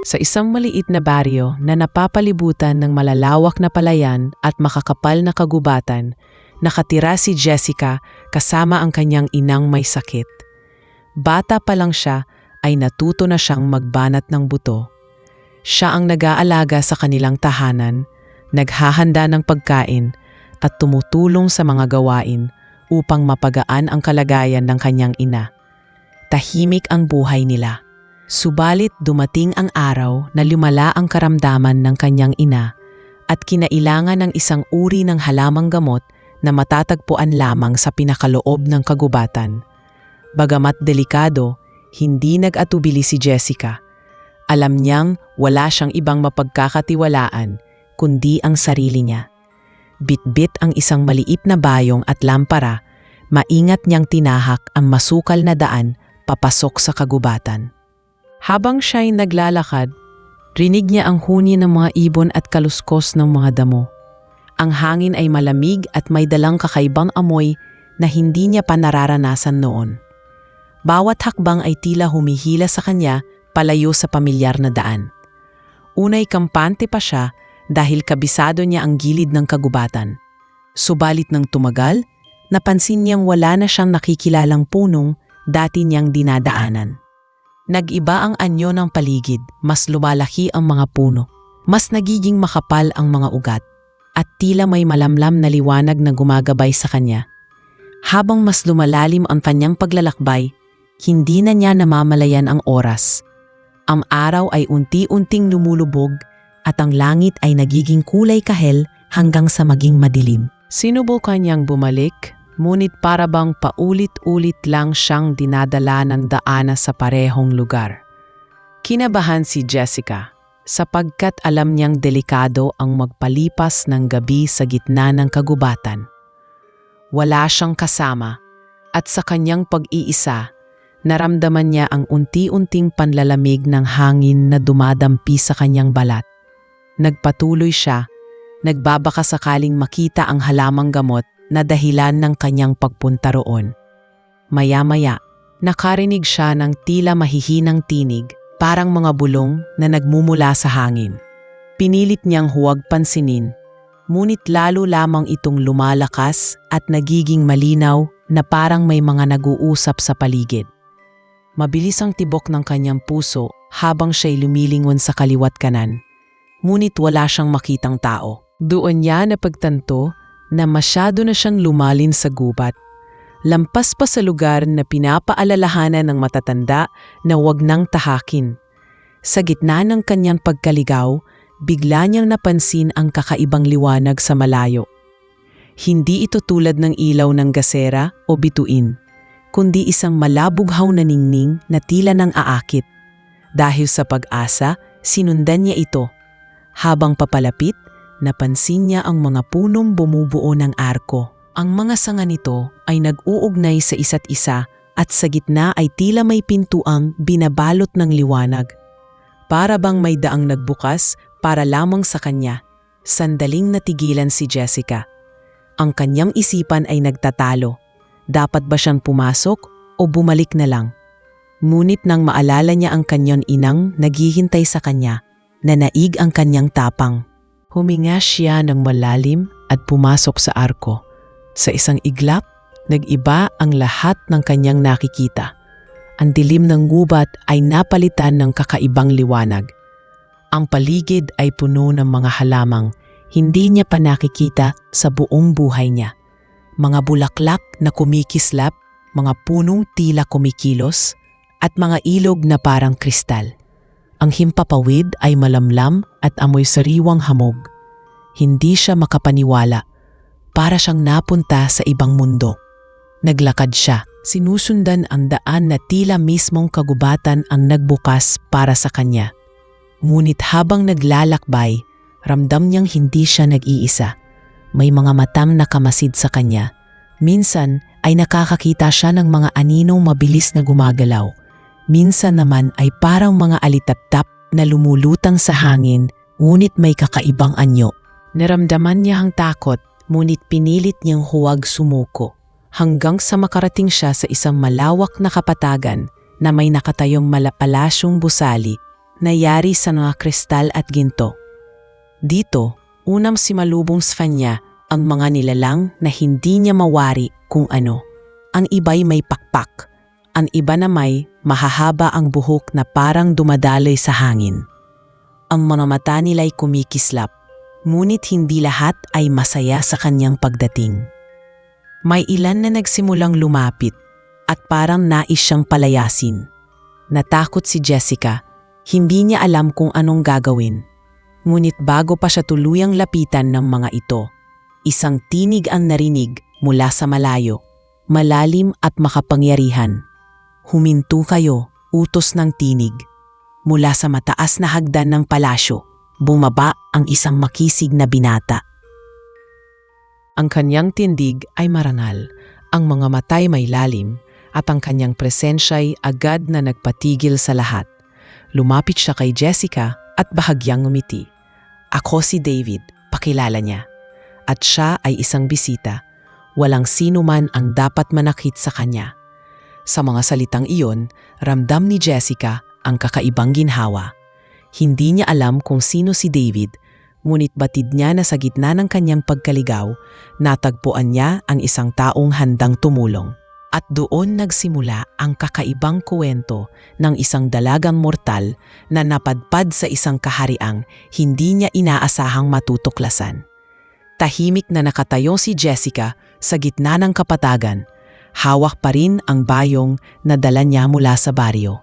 Sa isang maliit na baryo na napapalibutan ng malalawak na palayan at makakapal na kagubatan, nakatira si Jessica kasama ang kanyang inang may sakit. Bata pa lang siya ay natuto na siyang magbanat ng buto. Siya ang nag-aalaga sa kanilang tahanan, naghahanda ng pagkain at tumutulong sa mga gawain upang mapagaan ang kalagayan ng kanyang ina. Tahimik ang buhay nila. Subalit dumating ang araw na lumala ang karamdaman ng kanyang ina at kinailangan ng isang uri ng halamang gamot na matatagpuan lamang sa pinakaloob ng kagubatan. Bagamat delikado, hindi nag-atubili si Jessica. Alam niyang wala siyang ibang mapagkakatiwalaan kundi ang sarili niya. Bitbit ang isang maliit na bayong at lampara, maingat niyang tinahak ang masukal na daan papasok sa kagubatan. Habang siya'y naglalakad, rinig niya ang huni ng mga ibon at kaluskos ng mga damo. Ang hangin ay malamig at may dalang kakaibang amoy na hindi niya pa nararanasan noon. Bawat hakbang ay tila humihila sa kanya palayo sa pamilyar na daan. Unay kampante pa siya dahil kabisado niya ang gilid ng kagubatan. Subalit nang tumagal, napansin niyang wala na siyang nakikilalang punong dati niyang dinadaanan. Nag-iba ang anyo ng paligid, mas lumalaki ang mga puno, mas nagiging makapal ang mga ugat, at tila may malamlam na liwanag na gumagabay sa kanya. Habang mas lumalalim ang kanyang paglalakbay, hindi na niya namamalayan ang oras. Ang araw ay unti-unting lumulubog at ang langit ay nagiging kulay kahel hanggang sa maging madilim. Sinubukan niyang bumalik, ngunit para bang paulit-ulit lang siyang dinadala ng daana sa parehong lugar. Kinabahan si Jessica sapagkat alam niyang delikado ang magpalipas ng gabi sa gitna ng kagubatan. Wala siyang kasama at sa kanyang pag-iisa, naramdaman niya ang unti-unting panlalamig ng hangin na dumadampi sa kanyang balat. Nagpatuloy siya, nagbabaka sakaling makita ang halamang gamot na dahilan ng kanyang pagpunta roon. Maya-maya, nakarinig siya ng tila mahihinang tinig, parang mga bulong na nagmumula sa hangin. Pinilit niyang huwag pansinin, ngunit lalo lamang itong lumalakas at nagiging malinaw na parang may mga nag-uusap sa paligid. Mabilis ang tibok ng kanyang puso habang siya'y lumilingon sa kaliwat kanan, ngunit wala siyang makitang tao. Doon niya napagtanto na masyado na siyang lumalin sa gubat. Lampas pa sa lugar na pinapaalalahanan ng matatanda na huwag nang tahakin. Sa gitna ng kanyang pagkaligaw, bigla niyang napansin ang kakaibang liwanag sa malayo. Hindi ito tulad ng ilaw ng gasera o bituin, kundi isang malabughaw na ningning na tila nang aakit. Dahil sa pag-asa, sinundan niya ito. Habang papalapit, napansin niya ang mga punong bumubuo ng arko. Ang mga sanga nito ay nag-uugnay sa isa't isa at sa gitna ay tila may pintuang binabalot ng liwanag. Para bang may daang nagbukas para lamang sa kanya. Sandaling natigilan si Jessica. Ang kanyang isipan ay nagtatalo. Dapat ba siyang pumasok o bumalik na lang? Ngunit nang maalala niya ang kanyang inang naghihintay sa kanya, nanaig ang kanyang tapang. Huminga siya ng malalim at pumasok sa arko. Sa isang iglap, nag-iba ang lahat ng kanyang nakikita. Ang dilim ng gubat ay napalitan ng kakaibang liwanag. Ang paligid ay puno ng mga halamang hindi niya pa nakikita sa buong buhay niya. Mga bulaklak na kumikislap, mga punong tila kumikilos, at mga ilog na parang kristal. Ang himpapawid ay malamlam at amoy sariwang hamog. Hindi siya makapaniwala. Para siyang napunta sa ibang mundo. Naglakad siya. Sinusundan ang daan na tila mismong kagubatan ang nagbukas para sa kanya. Ngunit habang naglalakbay, ramdam niyang hindi siya nag-iisa. May mga matang nakamasid sa kanya. Minsan ay nakakakita siya ng mga aninong mabilis na gumagalaw. Minsan naman ay parang mga alitatap na lumulutang sa hangin, ngunit may kakaibang anyo. Naramdaman niya ang takot, ngunit pinilit niyang huwag sumuko. Hanggang sa makarating siya sa isang malawak na kapatagan na may nakatayong malapalasyong busali na yari sa mga kristal at ginto. Dito, unang simalubong sa kanya ang mga nilalang na hindi niya mawari kung ano. Ang iba'y may pakpak, ang iba na may mahahaba ang buhok na parang dumadaloy sa hangin. Ang mga mata nila'y kumikislap, ngunit hindi lahat ay masaya sa kanyang pagdating. May ilan na nagsimulang lumapit at parang nais siyang palayasin. Natakot si Jessica, hindi niya alam kung anong gagawin. Ngunit bago pa siya tuluyang lapitan ng mga ito, isang tinig ang narinig mula sa malayo, malalim at makapangyarihan. Huminto kayo, utos ng tinig. Mula sa mataas na hagdan ng palasyo, bumaba ang isang makisig na binata. Ang kanyang tindig ay marangal, ang mga matay may lalim, at ang kanyang presensya'y agad na nagpatigil sa lahat. Lumapit siya kay Jessica at bahagyang ngumiti. Ako si David, pakilala niya. At siya ay isang bisita. Walang sino man ang dapat manakit sa kanya. Sa mga salitang iyon, ramdam ni Jessica ang kakaibang ginhawa. Hindi niya alam kung sino si David, ngunit batid niya na sa gitna ng kanyang pagkaligaw, natagpuan niya ang isang taong handang tumulong. At doon nagsimula ang kakaibang kwento ng isang dalagang mortal na napadpad sa isang kahariang hindi niya inaasahang matutuklasan. Tahimik na nakatayo si Jessica sa gitna ng kapatagan. Hawak pa rin ang bayong na dala niya mula sa baryo.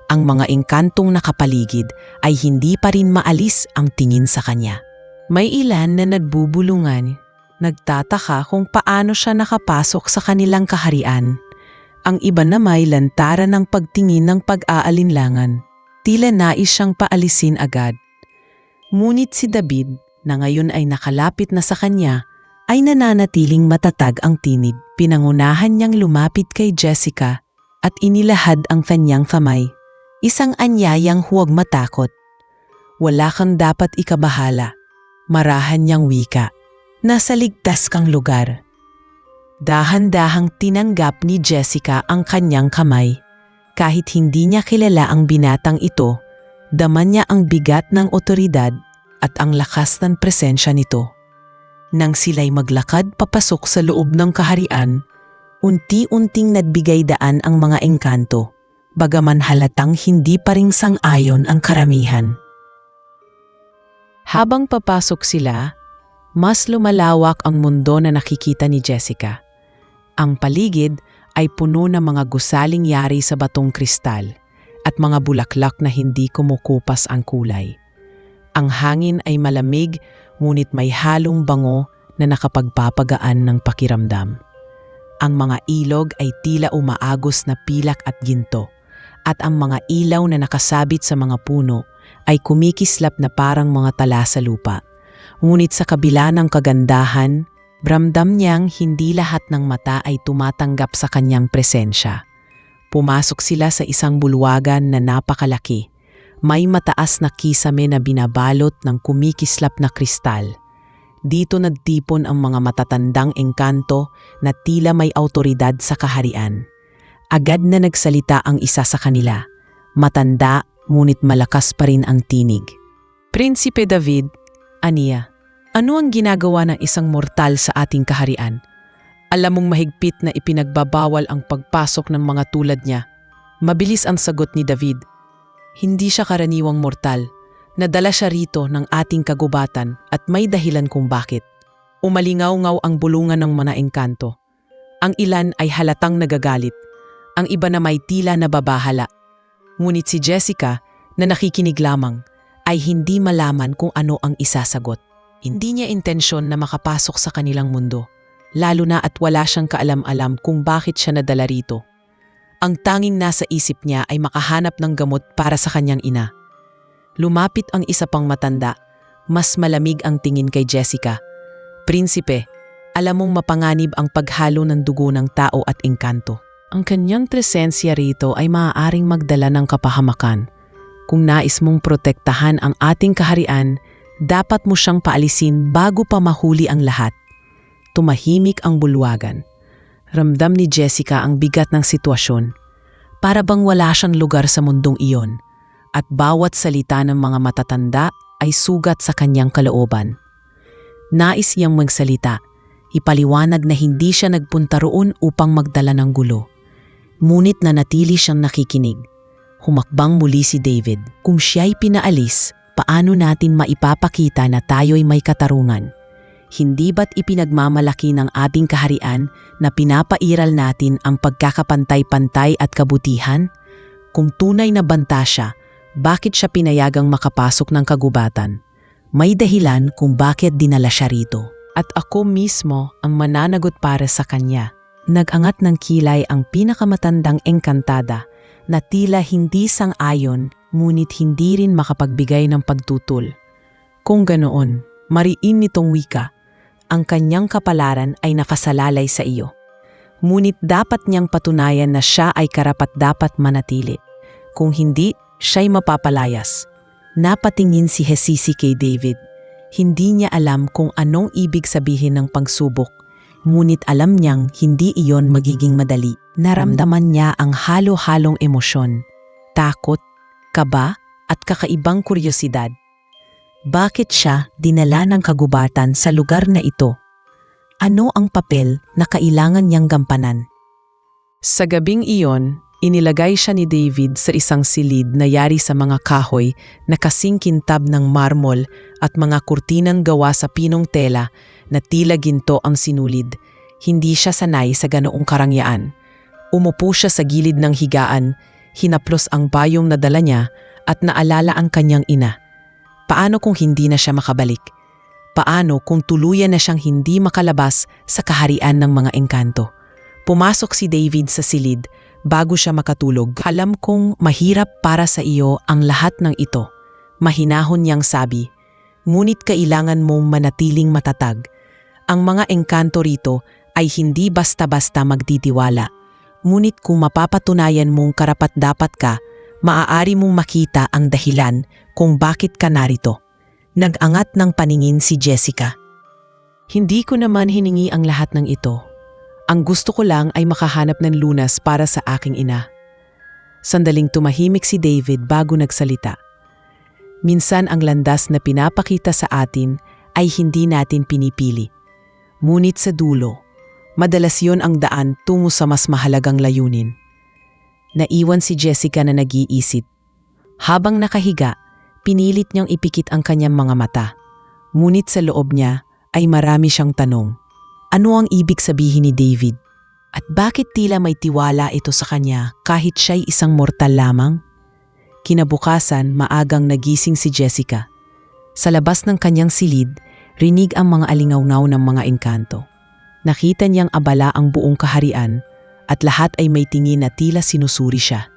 Ang mga engkantong nakapaligid ay hindi pa rin maalis ang tingin sa kanya. May ilan na nagbubulungan, nagtataka kung paano siya nakapasok sa kanilang kaharian. Ang iba na may lantaran ng pagtingin ng pag-aalinlangan. Tila nais siyang paalisin agad. Ngunit si David, na ngayon ay nakalapit na sa kanya, ay nananatiling matatag ang tinig. Pinangunahan niyang lumapit kay Jessica at inilahad ang kanyang kamay. Isang anyayang huwag matakot. Wala kang dapat ikabahala. Marahan niyang wika. Nasa ligtas kang lugar. Dahan-dahang tinanggap ni Jessica ang kanyang kamay. Kahit hindi niya kilala ang binatang ito, dama niya ang bigat ng otoridad at ang lakas ng presensya nito. Nang sila'y maglakad papasok sa loob ng kaharian, unti-unting nagbigay daan ang mga engkanto, bagaman halatang hindi pa ring sang-ayon ang karamihan. Habang papasok sila, mas lumalawak ang mundo na nakikita ni Jessica. Ang paligid ay puno ng mga gusaling yari sa batong kristal at mga bulaklak na hindi kumukupas ang kulay. Ang hangin ay malamig, ngunit may halong bango na nakapagpapagaan ng pakiramdam. Ang mga ilog ay tila umaagos na pilak at ginto, at ang mga ilaw na nakasabit sa mga puno ay kumikislap na parang mga tala sa lupa. Ngunit sa kabila ng kagandahan, ramdam niyang hindi lahat ng mata ay tumatanggap sa kanyang presensya. Pumasok sila sa isang bulwagan na napakalaki. May mataas na kisame na binabalot ng kumikislap na kristal. Dito nagtipon ang mga matatandang engkanto na tila may autoridad sa kaharian. Agad na nagsalita ang isa sa kanila. Matanda, ngunit malakas pa rin ang tinig. Prinsipe David, aniya, ano ang ginagawa ng isang mortal sa ating kaharian? Alam mong mahigpit na ipinagbabawal ang pagpasok ng mga tulad niya. Mabilis ang sagot ni David. Hindi siya karaniwang mortal. Nadala siya rito ng ating kagubatan at may dahilan kung bakit. Umalingaw-ngaw ang bulungan ng mga engkanto. Ang ilan ay halatang nagagalit. Ang iba na may tila nababahala. Ngunit si Jessica, na nakikinig lamang, ay hindi malaman kung ano ang isasagot. Hindi niya intensyon na makapasok sa kanilang mundo, lalo na at wala siyang kaalam-alam kung bakit siya nadala rito. Ang tanging nasa isip niya ay makahanap ng gamot para sa kanyang ina. Lumapit ang isa pang matanda, mas malamig ang tingin kay Jessica. Prinsipe, alam mong mapanganib ang paghalo ng dugo ng tao at engkanto. Ang kanyang presensya rito ay maaaring magdala ng kapahamakan. Kung nais mong protektahan ang ating kaharian, dapat mo siyang paalisin bago pa mahuli ang lahat. Tumahimik ang bulwagan. Ramdam ni Jessica ang bigat ng sitwasyon. Para bang wala siyang lugar sa mundong iyon. at bawat salita ng mga matatanda ay sugat sa kanyang kalooban. Nais niyang magsalita, ipaliwanag na hindi siya nagpunta roon upang magdala ng gulo. Ngunit nanatili siyang nakikinig. Humakbang muli si David. Kung siya'y pinaalis, paano natin maipapakita na tayo'y may katarungan? Hindi ba't ipinagmamalaki ng ating kaharian na pinapairal natin ang pagkakapantay-pantay at kabutihan? Kung tunay na banta siya, bakit siya pinayagang makapasok ng kagubatan? May dahilan kung bakit dinala siya rito. At ako mismo ang mananagot para sa kanya. Nag-angat ng kilay ang pinakamatandang engkantada na tila hindi sang-ayon ngunit hindi rin makapagbigay ng pagtutol. Kung ganoon, mariin nitong wika, ang kanyang kapalaran ay nakasalalay sa iyo. Ngunit dapat niyang patunayan na siya ay karapat-dapat manatili. Kung hindi, siya'y mapapalayas. Napatingin si Hesisi kay David. Hindi niya alam kung anong ibig sabihin ng pagsubok, ngunit alam niyang hindi iyon magiging madali. Naramdaman niya ang halo-halong emosyon, takot, kaba at kakaibang kuryosidad. Bakit siya dinala ng kagubatan sa lugar na ito? Ano ang papel na kailangan niyang gampanan? Sa gabing iyon, inilagay siya ni David sa isang silid na yari sa mga kahoy na kasing kintab ng marmol at mga kurtinang gawa sa pinong tela na tila ginto ang sinulid. Hindi siya sanay sa ganoong karangyaan. Umupo siya sa gilid ng higaan, hinaplos ang bayong na dala niya at naalala ang kanyang ina. Paano kung hindi na siya makabalik? Paano kung tuluyan na siyang hindi makalabas sa kaharian ng mga engkanto? Pumasok si David sa silid bago siya makatulog. Alam kong mahirap para sa iyo ang lahat ng ito. Mahinahon niyang sabi, ngunit kailangan mong manatiling matatag. Ang mga engkanto rito ay hindi basta-basta magtitiwala. Ngunit kung mapapatunayan mong karapat-dapat ka, maaari mong makita ang dahilan kung bakit ka narito. Nag-angat ng paningin si Jessica. Hindi ko naman hiningi ang lahat ng ito. Ang gusto ko lang ay makahanap ng lunas para sa aking ina. Sandaling tumahimik si David bago nagsalita. Minsan ang landas na pinapakita sa atin ay hindi natin pinipili. Ngunit sa dulo, madalas yon ang daan tungo sa mas mahalagang layunin. Naiwan si Jessica na nag-iisip. Habang nakahiga, pinilit niyang ipikit ang kanyang mga mata. Ngunit sa loob niya ay marami siyang tanong. Ano ang ibig sabihin ni David? At bakit tila may tiwala ito sa kanya kahit siya'y isang mortal lamang? Kinabukasan, maagang nagising si Jessica. Sa labas ng kanyang silid, rinig ang mga alingaw-ngaw ng mga engkanto. Nakita niyang abala ang buong kaharian at lahat ay may tingin na tila sinusuri siya.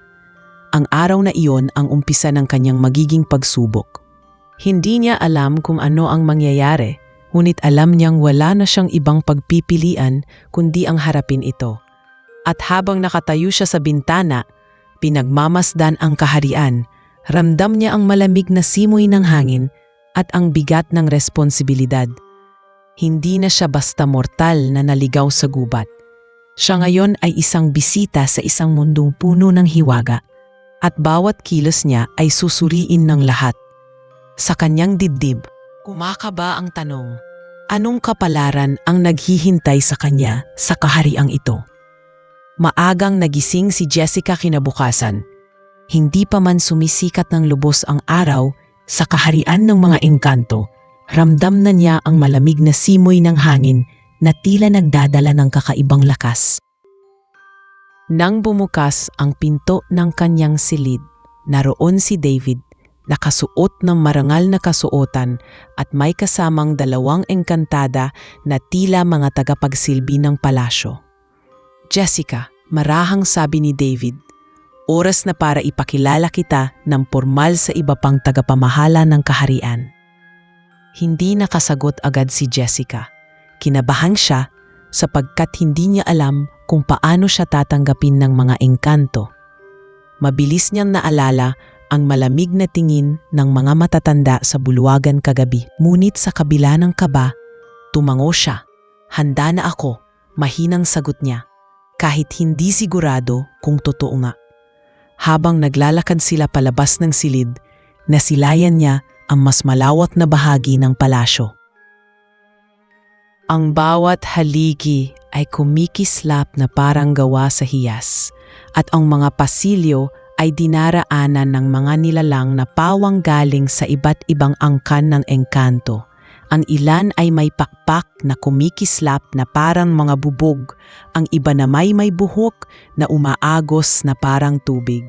Ang araw na iyon ang umpisa ng kanyang magiging pagsubok. Hindi niya alam kung ano ang mangyayari, ngunit alam niyang wala na siyang ibang pagpipilian kundi ang harapin ito. At habang nakatayo siya sa bintana, pinagmamasdan ang kaharian, ramdam niya ang malamig na simoy ng hangin at ang bigat ng responsibilidad. Hindi na siya basta mortal na naligaw sa gubat. Siya ngayon ay isang bisita sa isang mundong puno ng hiwaga at bawat kilos niya ay susuriin ng lahat. Sa kanyang dibdib, kumakaba ang tanong, anong kapalaran ang naghihintay sa kanya sa kahariang ito? Maagang nagising si Jessica kinabukasan. Hindi pa man sumisikat ng lubos ang araw sa kaharian ng mga engkanto, ramdam na niya ang malamig na simoy ng hangin na tila nagdadala ng kakaibang lakas. Nang bumukas ang pinto ng kanyang silid, naroon si David, nakasuot ng marangal na kasuotan at may kasamang dalawang engkantada na tila mga tagapagsilbi ng palasyo. Jessica, marahang sabi ni David, oras na para ipakilala kita ng formal sa iba pang tagapamahala ng kaharian. Hindi nakasagot agad si Jessica. Kinabahan siya sapagkat hindi niya alam kung paano siya tatanggapin ng mga engkanto. Mabilis niyang naalala ang malamig na tingin ng mga matatanda sa bulwagan kagabi. Ngunit sa kabila ng kaba, tumango siya. Handa na ako, mahinang sagot niya, kahit hindi sigurado kung totoo nga. Habang naglalakad sila palabas ng silid, nasilayan niya ang mas malawak na bahagi ng palasyo. Ang bawat haligi ay kumikislap na parang gawa sa hiyas, at ang mga pasilyo ay dinaraanan ng mga nilalang na pawang galing sa iba't ibang angkan ng engkanto. Ang ilan ay may pakpak na kumikislap na parang mga bubog, ang iba na may buhok na umaagos na parang tubig.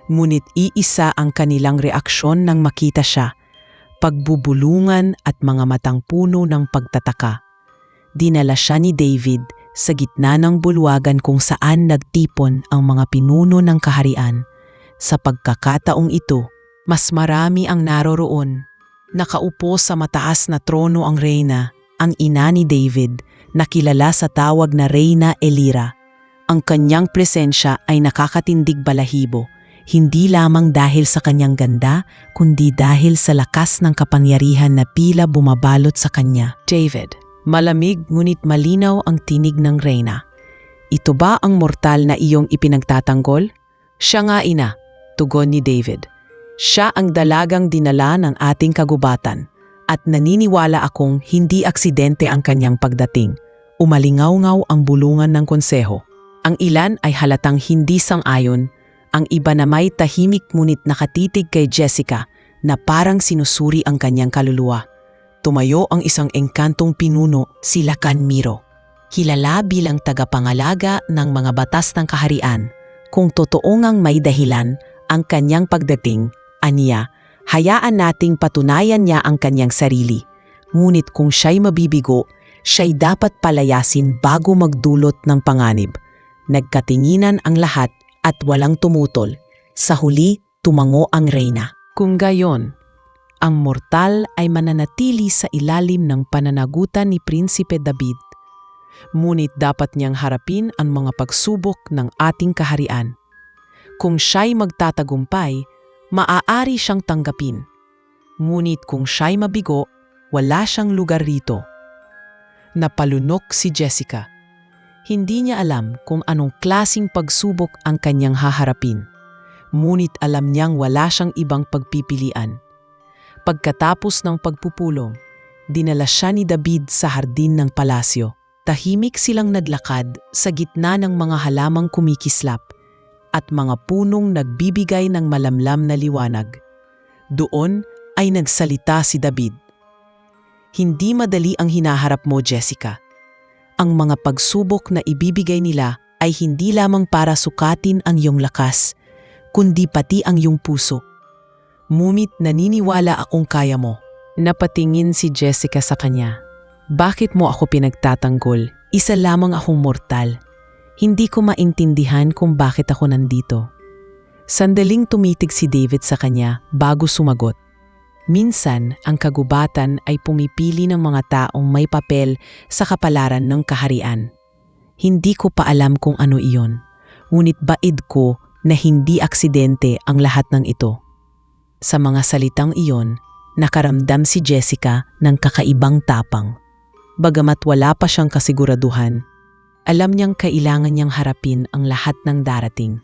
Ngunit iisa ang kanilang reaksyon nang makita siya, pagbubulungan at mga matang puno ng pagtataka. Dinala siya ni David sa gitna ng bulwagan kung saan nagtipon ang mga pinuno ng kaharian. Sa pagkakataong ito, mas marami ang naroroon. Nakaupo sa mataas na trono ang reyna, ang ina ni David, na kilala sa tawag na Reyna Elira. Ang kanyang presensya ay nakakatindig balahibo, hindi lamang dahil sa kanyang ganda, kundi dahil sa lakas ng kapangyarihan na tila bumabalot sa kanya. David, malamig ngunit malinaw ang tinig ng reyna. Ito ba ang mortal na iyong ipinagtatanggol? Siya nga, ina, tugon ni David. Siya ang dalagang dinala ng ating kagubatan, at naniniwala akong hindi aksidente ang kanyang pagdating. Umalingaw-ngaw ang bulungan ng konseho. Ang ilan ay halatang hindi sang-ayon, ang iba na may tahimik ngunit nakatitig kay Jessica na parang sinusuri ang kanyang kaluluwa. Tumayo ang isang engkantong pinuno, si Lakan Miro. Kilala bilang tagapangalaga ng mga batas ng kaharian. Kung totoo ngang may dahilan ang kanyang pagdating, aniya, hayaan nating patunayan niya ang kanyang sarili. Ngunit kung siya'y mabibigo, siya'y dapat palayasin bago magdulot ng panganib. Nagkatinginan ang lahat at walang tumutol. Sa huli, tumango ang reyna. Kung gayon, ang mortal ay mananatili sa ilalim ng pananagutan ni Prinsipe David. Ngunit dapat niyang harapin ang mga pagsubok ng ating kaharian. Kung siya'y magtatagumpay, maaari siyang tanggapin. Ngunit kung siya'y mabigo, wala siyang lugar rito. Napalunok si Jessica. Hindi niya alam kung anong klasing pagsubok ang kanyang haharapin. Ngunit alam niyang wala siyang ibang pagpipilian. Pagkatapos ng pagpupulong, dinala siya ni David sa hardin ng palasyo. Tahimik silang naglakad sa gitna ng mga halamang kumikislap at mga punong nagbibigay ng malamlam na liwanag. Doon ay nagsalita si David. Hindi madali ang hinaharap mo, Jessica. Ang mga pagsubok na ibibigay nila ay hindi lamang para sukatin ang iyong lakas, kundi pati ang iyong puso. Ngunit naniniwala akong kaya mo. Napatingin si Jessica sa kanya. Bakit mo ako pinagtatanggol? Isa lamang akong mortal. Hindi ko maintindihan kung bakit ako nandito. Sandaling tumitig si David sa kanya bago sumagot. Minsan, ang kagubatan ay pumipili ng mga taong may papel sa kapalaran ng kaharian. Hindi ko pa alam kung ano iyon, ngunit baid ko na hindi aksidente ang lahat ng ito. Sa mga salitang iyon, nakaramdam si Jessica ng kakaibang tapang. Bagamat wala pa siyang kasiguraduhan, alam niyang kailangan niyang harapin ang lahat ng darating.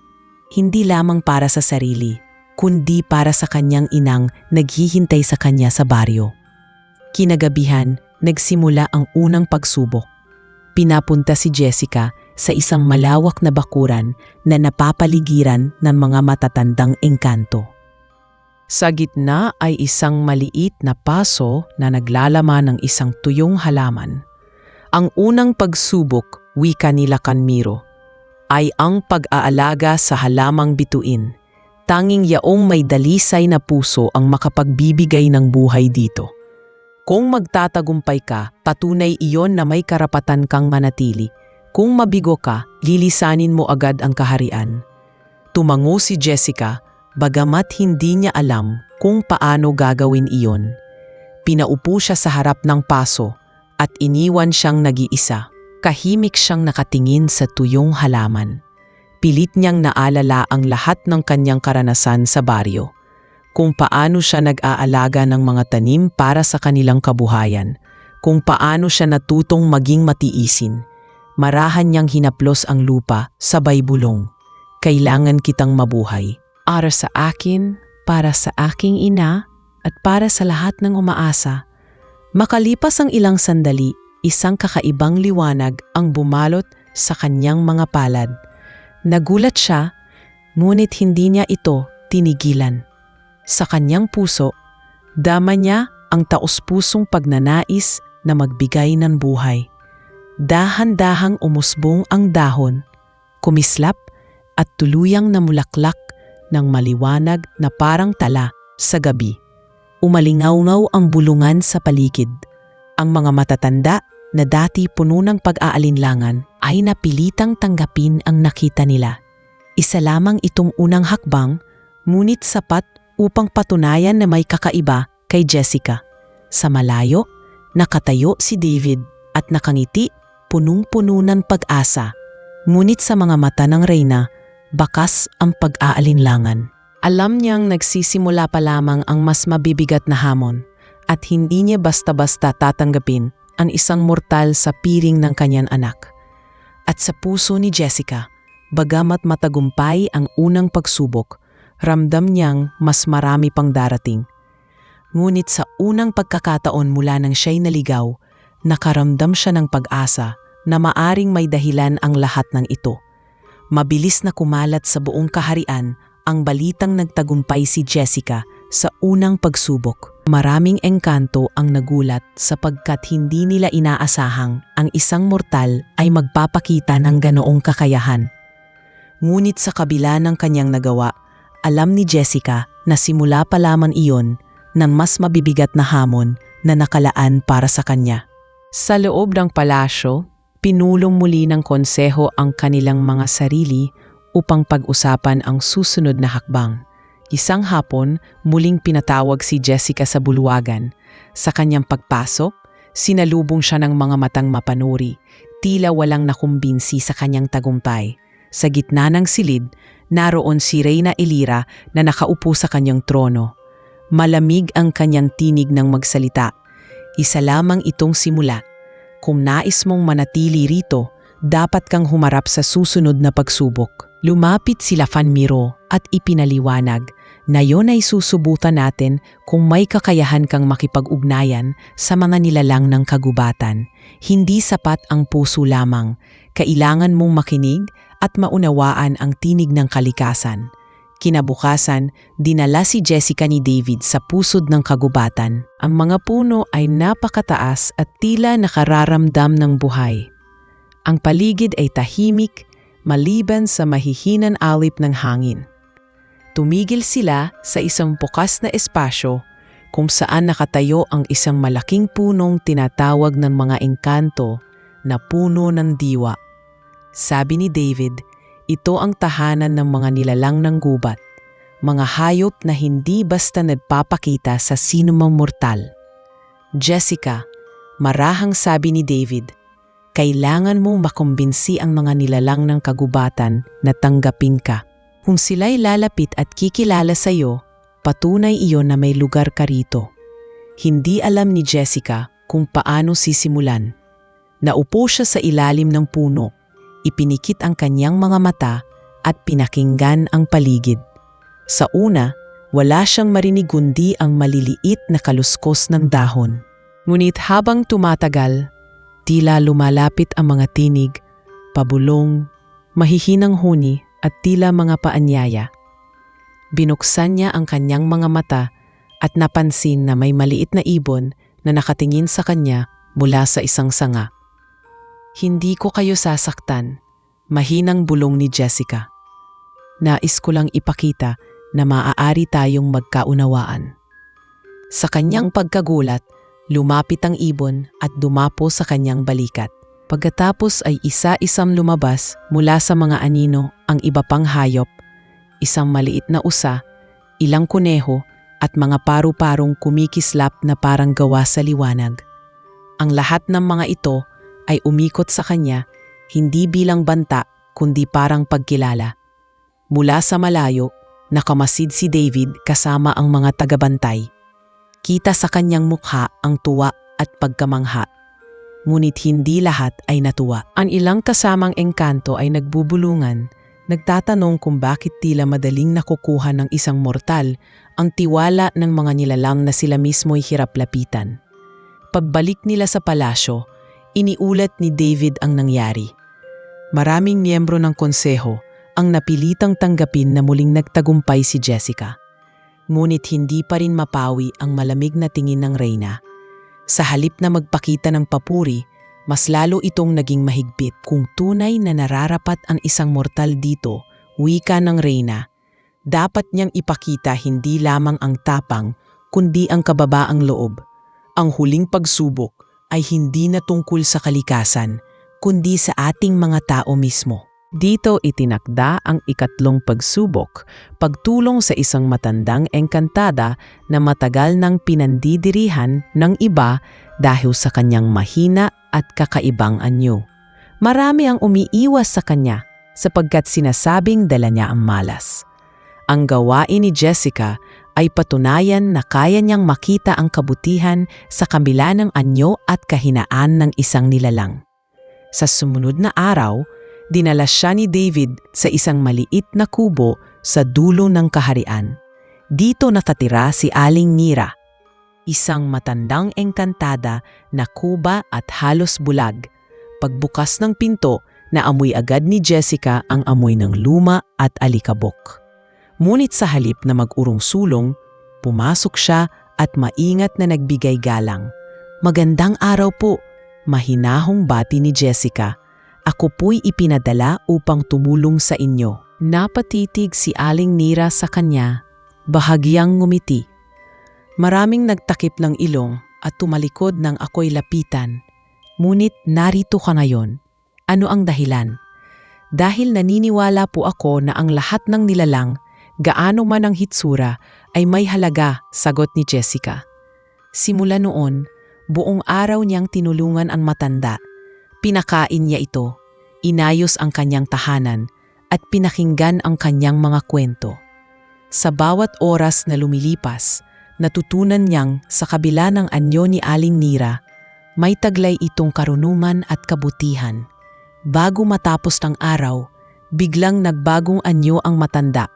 Hindi lamang para sa sarili, kundi para sa kanyang inang naghihintay sa kanya sa baryo. Kinagabihan, nagsimula ang unang pagsubok. Pinapunta si Jessica sa isang malawak na bakuran na napapaligiran ng mga matatandang engkanto. Sa gitna ay isang maliit na paso na naglalaman ng isang tuyong halaman. Ang unang pagsubok, wika ni Lakan Miro, ay ang pag-aalaga sa halamang bituin. Tanging yaong may dalisay na puso ang makapagbibigay ng buhay dito. Kung magtatagumpay ka, patunay iyon na may karapatan kang manatili. Kung mabigo ka, lilisanin mo agad ang kaharian. Tumango si Jessica, bagamat hindi niya alam kung paano gagawin iyon. Pinaupo siya sa harap ng paso at iniwan siyang nag-iisa. Kahimik siyang nakatingin sa tuyong halaman. Pilit niyang naalala ang lahat ng kanyang karanasan sa baryo. Kung paano siya nag-aalaga ng mga tanim para sa kanilang kabuhayan. Kung paano siya natutong maging matiisin. Marahan niyang hinaplos ang lupa sabay bulong. Kailangan kitang mabuhay. Para sa akin, para sa aking ina, at para sa lahat ng umaasa. Makalipas ang ilang sandali, isang kakaibang liwanag ang bumalot sa kanyang mga palad. Nagulat siya, ngunit hindi niya ito tinigilan. Sa kanyang puso, dama niya ang taos-pusong pagnanais na magbigay ng buhay. Dahan-dahang umusbong ang dahon, kumislap at tuluyang namulaklak ng maliwanag na parang tala sa gabi. Umalingaw-ngaw ang bulungan sa paligid. Ang mga matatanda na dati puno ng pag-aalinlangan ay napilitang tanggapin ang nakita nila. Isa lamang itong unang hakbang, ngunit sapat upang patunayan na may kakaiba kay Jessica. Sa malayo, nakatayo si David at nakangiti, punung-puno ng pag-asa. Ngunit sa mga mata ng reyna, bakas ang pag-aalinlangan. Alam niyang nagsisimula pa lamang ang mas mabibigat na hamon at hindi niya basta-basta tatanggapin ang isang mortal sa piling ng kanyang anak. At sa puso ni Jessica, bagamat matagumpay ang unang pagsubok, ramdam niyang mas marami pang darating. Ngunit sa unang pagkakataon mula nang siya'y naligaw, nakaramdam siya ng pag-asa na maaring may dahilan ang lahat ng ito. Mabilis na kumalat sa buong kaharian ang balitang nagtagumpay si Jessica sa unang pagsubok. Maraming engkanto ang nagulat sapagkat hindi nila inaasahang ang isang mortal ay magpapakita ng ganoong kakayahan. Ngunit sa kabila ng kanyang nagawa, alam ni Jessica na simula pa lamang iyon ng mas mabibigat na hamon na nakalaan para sa kanya. Sa loob ng palasyo, pinulong muli ng konseho ang kanilang mga sarili upang pag-usapan ang susunod na hakbang. Isang hapon, muling pinatawag si Jessica sa bulwagan. Sa kanyang pagpasok, sinalubong siya ng mga matang mapanuri, tila walang nakumbinsi sa kanyang tagumpay. Sa gitna ng silid, naroon si Reyna Elira na nakaupo sa kanyang trono. Malamig ang kanyang tinig ng magsalita. Isa lamang itong simula. Kung nais mong manatili rito, dapat kang humarap sa susunod na pagsubok. Lumapit sila Fanmiro at ipinaliwanag na yon ay susubutan natin kung may kakayahan kang makipag-ugnayan sa mga nilalang ng kagubatan. Hindi sapat ang puso lamang. Kailangan mong makinig at maunawaan ang tinig ng kalikasan. Kinabukasan, dinala si Jessica ni David sa pusod ng kagubatan. Ang mga puno ay napakataas at tila nakararamdam ng buhay. Ang paligid ay tahimik, maliban sa mahihinang alip ng hangin. Tumigil sila sa isang bukas na espasyo kung saan nakatayo ang isang malaking punong tinatawag ng mga engkanto na puno ng diwa. Sabi ni David, ito ang tahanan ng mga nilalang ng gubat, mga hayop na hindi basta nagpapakita sa sinumang mortal. Jessica, marahang sabi ni David, kailangan mong makumbinsi ang mga nilalang ng kagubatan na tanggapin ka. Kung sila'y lalapit at kikilala sa iyo, patunay iyon na may lugar ka rito. Hindi alam ni Jessica kung paano sisimulan. Naupo siya sa ilalim ng puno, ipinikit ang kanyang mga mata at pinakinggan ang paligid. Sa una, wala siyang marinig kundi ang maliliit na kaluskos ng dahon. Ngunit habang tumatagal, tila lumalapit ang mga tinig, pabulong, mahihinang huni at tila mga paanyaya. Binuksan niya ang kanyang mga mata at napansin na may maliit na ibon na nakatingin sa kanya mula sa isang sanga. Hindi ko kayo sasaktan, mahinang bulong ni Jessica. Nais ko lang ipakita na maaari tayong magkaunawaan. Sa kanyang pagkagulat, lumapit ang ibon at dumapo sa kanyang balikat. Pagkatapos ay isa-isang lumabas mula sa mga anino ang iba pang hayop, isang maliit na usa, ilang kuneho at mga paru-parong kumikislap na parang gawa sa liwanag. Ang lahat ng mga ito ay umikot sa kanya, hindi bilang banta kundi parang pagkilala. Mula sa malayo, nakamasid si David kasama ang mga tagabantay. Kita sa kanyang mukha ang tuwa at pagkamangha. Ngunit hindi lahat ay natuwa. Ang ilang kasamang engkanto ay nagbubulungan, Nagtatanong kung bakit tila madaling nakukuha ng isang mortal ang tiwala ng mga nilalang na sila mismo'y hirap lapitan. Pagbalik nila sa palasyo, iniulat ni David ang nangyari. Maraming miyembro ng konseho ang napilitang tanggapin na muling nagtagumpay si Jessica. Ngunit hindi pa rin mapawi ang malamig na tingin ng reyna. Sa halip na magpakita ng papuri, mas lalo itong naging mahigpit. Kung tunay na nararapat ang isang mortal dito, wika ng reyna, dapat niyang ipakita hindi lamang ang tapang, kundi ang kababaang loob. Ang huling pagsubok ay hindi na tungkol sa kalikasan, kundi sa ating mga tao mismo. Dito itinakda ang ikatlong pagsubok, pagtulong sa isang matandang engkantada na matagal nang pinandidirihan ng iba dahil sa kanyang mahina at kakaibang anyo. Marami ang umiiwas sa kanya sapagkat sinasabing dala niya ang malas. Ang gawain ni Jessica ay patunayan na kaya niyang makita ang kabutihan sa kabila ng anyo at kahinaan ng isang nilalang. Sa sumunod na araw, dinala siya ni David sa isang maliit na kubo sa dulo ng kaharian. Dito nakatira si Aling Nira, isang matandang engkantada na kuba at halos bulag. Pagbukas ng pinto, naamoy agad ni Jessica ang amoy ng luma at alikabok. Ngunit sa halip na mag-urong sulong, pumasok siya at maingat na nagbigay galang. "Magandang araw po," mahinahong bati ni Jessica. "Ako po'y ipinadala upang tumulong sa inyo." Napatitig si Aling Nira sa kanya, bahagyang ngumiti. Maraming nagtakip ng ilong at tumalikod nang ako'y lapitan. "Ngunit narito ka ngayon. Ano ang dahilan?" "Dahil naniniwala po ako na ang lahat ng nilalang, gaano man ang hitsura, ay may halaga," sagot ni Jessica. Simula noon, buong araw niyang tinulungan ang matanda. Pinakain niya ito, inayos ang kanyang tahanan, at pinakinggan ang kanyang mga kwento. Sa bawat oras na lumilipas, natutunan niyang sa kabila ng anyo ni Aling Nira, may taglay itong karunungan at kabutihan. Bago matapos ng araw, biglang nagbagong anyo ang matanda.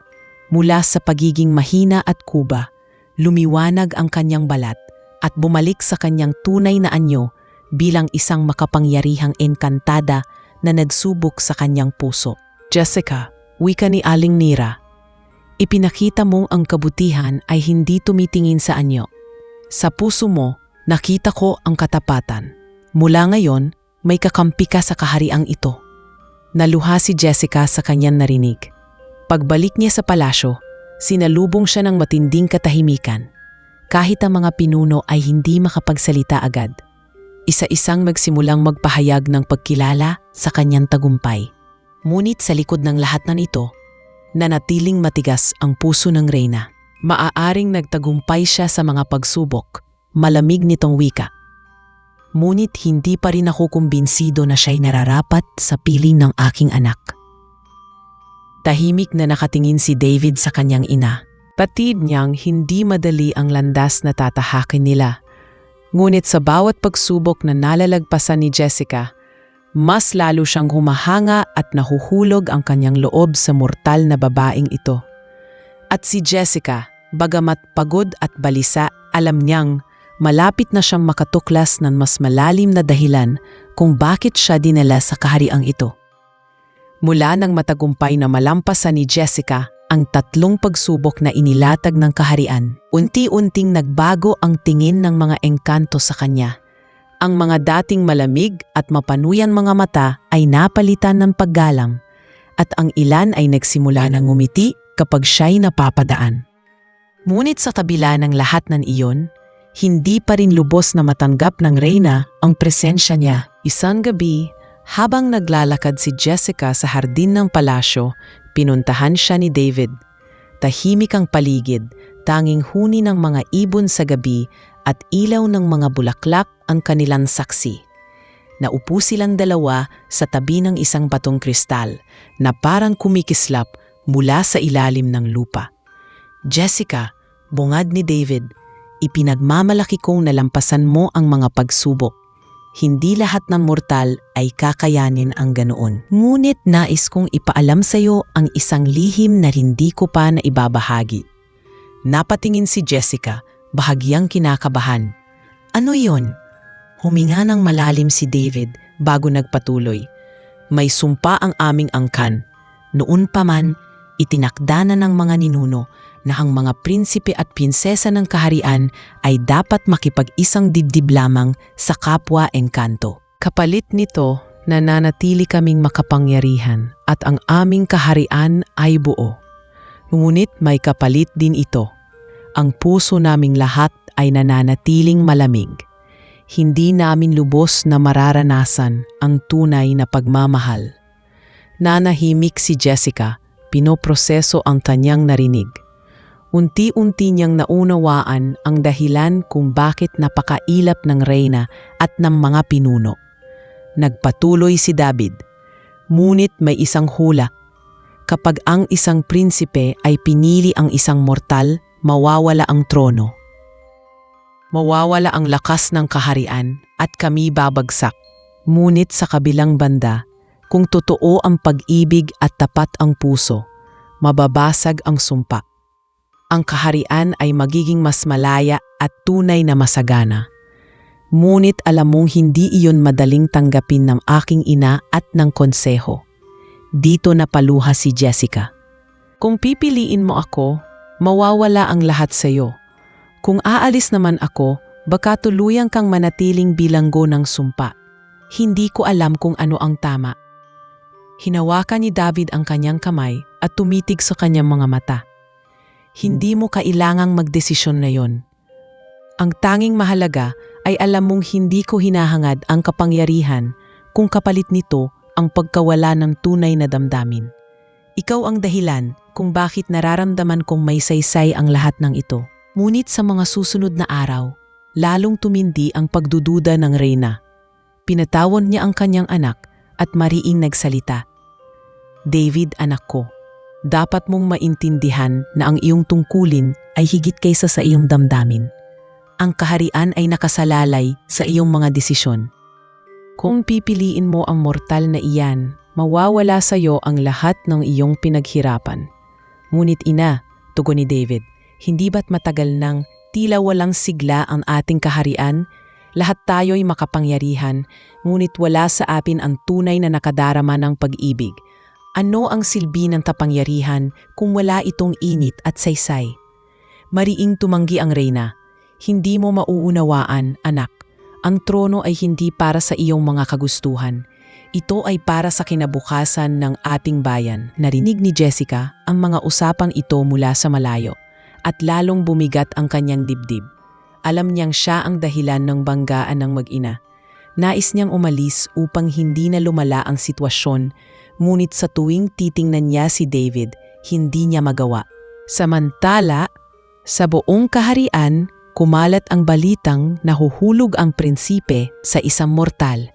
Mula sa pagiging mahina at kuba, lumiwanag ang kanyang balat at bumalik sa kanyang tunay na anyo bilang isang makapangyarihang engkantada na nagsubok sa kanyang puso. "Jessica," wika ni Aling Nira, "ipinakita mong ang kabutihan ay hindi tumitingin sa anyo. Sa puso mo, nakita ko ang katapatan. Mula ngayon, may kakampi ka sa kahariang ito." Naluha si Jessica sa kanyang narinig. Pagbalik niya sa palasyo, sinalubong siya ng matinding katahimikan. Kahit ang mga pinuno ay hindi makapagsalita agad. Isa-isang magsimulang magpahayag ng pagkilala sa kanyang tagumpay. Ngunit sa likod ng lahat ng ito, nanatiling matigas ang puso ng reyna. Maaaring nagtagumpay siya sa mga pagsubok, malamig nitong wika. Ngunit hindi pa rin ako kumbinsido na siya'y nararapat sa piling ng aking anak. Tahimik na nakatingin si David sa kanyang ina. Patid niyang hindi madali ang landas na tatahakin nila. Ngunit sa bawat pagsubok na nalalagpasan ni Jessica, mas lalo siyang humahanga at nahuhulog ang kanyang loob sa mortal na babaeng ito. At si Jessica, bagamat pagod at balisa, alam niyang malapit na siyang makatuklas ng mas malalim na dahilan kung bakit siya dinala sa kahariang ito. Mula nang matagumpay na malampasan ni Jessica ang 3 pagsubok na inilatag ng kaharian, unti-unting nagbago ang tingin ng mga engkanto sa kanya. Ang mga dating malamig at mapanuyan mga mata ay napalitan ng paggalang, at ang ilan ay nagsimula ng ngumiti kapag siya'y napapadaan. Ngunit sa kabila ng lahat ng iyon, hindi pa rin lubos na matanggap ng reyna ang presensya niya. Isang gabi, habang naglalakad si Jessica sa hardin ng palasyo, pinuntahan siya ni David. Tahimik ang paligid, tanging huni ng mga ibon sa gabi at ilaw ng mga bulaklak ang kanilang saksi. Naupo silang dalawa sa tabi ng isang batong kristal na parang kumikislap mula sa ilalim ng lupa. "Jessica," bungad ni David, "ipinagmamalaki kong nalampasan mo ang mga pagsubok. Hindi lahat ng mortal ay kakayanin ang ganoon. Ngunit nais kong ipaalam sa iyo ang isang lihim na hindi ko pa na ibabahagi. Napatingin si Jessica, bahagyang kinakabahan. Ano yon? Huminga ng malalim si David bago nagpatuloy. May sumpa ang aming angkan. Noon pa man, itinakda na ng mga ninuno na ang mga prinsipe at prinsesa ng kaharian ay dapat makipag-isang dibdib lamang sa kapwa engkanto. Kapalit nito, nananatili kaming makapangyarihan at ang aming kaharian ay buo. Ngunit may kapalit din ito. Ang puso naming lahat ay nananatiling malamig. Hindi namin lubos na mararanasan ang tunay na pagmamahal. Nanahimik si Jessica, pinoproseso ang kanyang narinig. Unti-unti niyang naunawaan ang dahilan kung bakit napakailap ng reyna at ng mga pinuno. Nagpatuloy si David. Ngunit may isang hula. Kapag ang isang prinsipe ay pinili ang isang mortal, mawawala ang trono. Mawawala ang lakas ng kaharian at kami babagsak. Ngunit sa kabilang banda, kung totoo ang pag-ibig at tapat ang puso, mababasag ang sumpa. Ang kaharian ay magiging mas malaya at tunay na masagana. Ngunit alam mong hindi iyon madaling tanggapin ng aking ina at ng konseho. Dito napaluha si Jessica. Kung pipiliin mo ako, mawawala ang lahat sa iyo. Kung aalis naman ako, baka tuluyang kang manatiling bilanggo ng sumpa. Hindi ko alam kung ano ang tama. Hinawakan ni David ang kanyang kamay at tumitig sa kanyang mga mata. Hindi mo kailangang magdesisyon na yon. Ang tanging mahalaga ay alam mong hindi ko hinahangad ang kapangyarihan kung kapalit nito ang pagkawala ng tunay na damdamin. Ikaw ang dahilan kung bakit nararamdaman kong may saysay ang lahat ng ito. Ngunit sa mga susunod na araw, lalong tumindi ang pagdududa ng reyna. Pinatawon niya ang kanyang anak at mariing nagsalita. David, anak ko, dapat mong maintindihan na ang iyong tungkulin ay higit kaysa sa iyong damdamin. Ang kaharian ay nakasalalay sa iyong mga desisyon. Kung pipiliin mo ang mortal na iyan, mawawala sa iyo ang lahat ng iyong pinaghirapan. Ngunit ina, tugon ni David, hindi ba't matagal nang tila walang sigla ang ating kaharian? Lahat tayo'y makapangyarihan, ngunit wala sa atin ang tunay na nakadarama ng pag-ibig. Ano ang silbi ng tapangyarihan kung wala itong init at saysay? Mariing tumanggi ang reyna. Hindi mo mauunawaan, anak. Ang trono ay hindi para sa iyong mga kagustuhan. Ito ay para sa kinabukasan ng ating bayan. Narinig ni Jessica ang mga usapang ito mula sa malayo. At lalong bumigat ang kanyang dibdib. Alam niyang siya ang dahilan ng banggaan ng mag-ina. Nais niyang umalis upang hindi na lumala ang sitwasyon, ngunit sa tuwing titingnan niya si David, hindi niya magawa. Samantala, sa buong kaharian, kumalat ang balitang nahuhulog ang prinsipe sa isang mortal.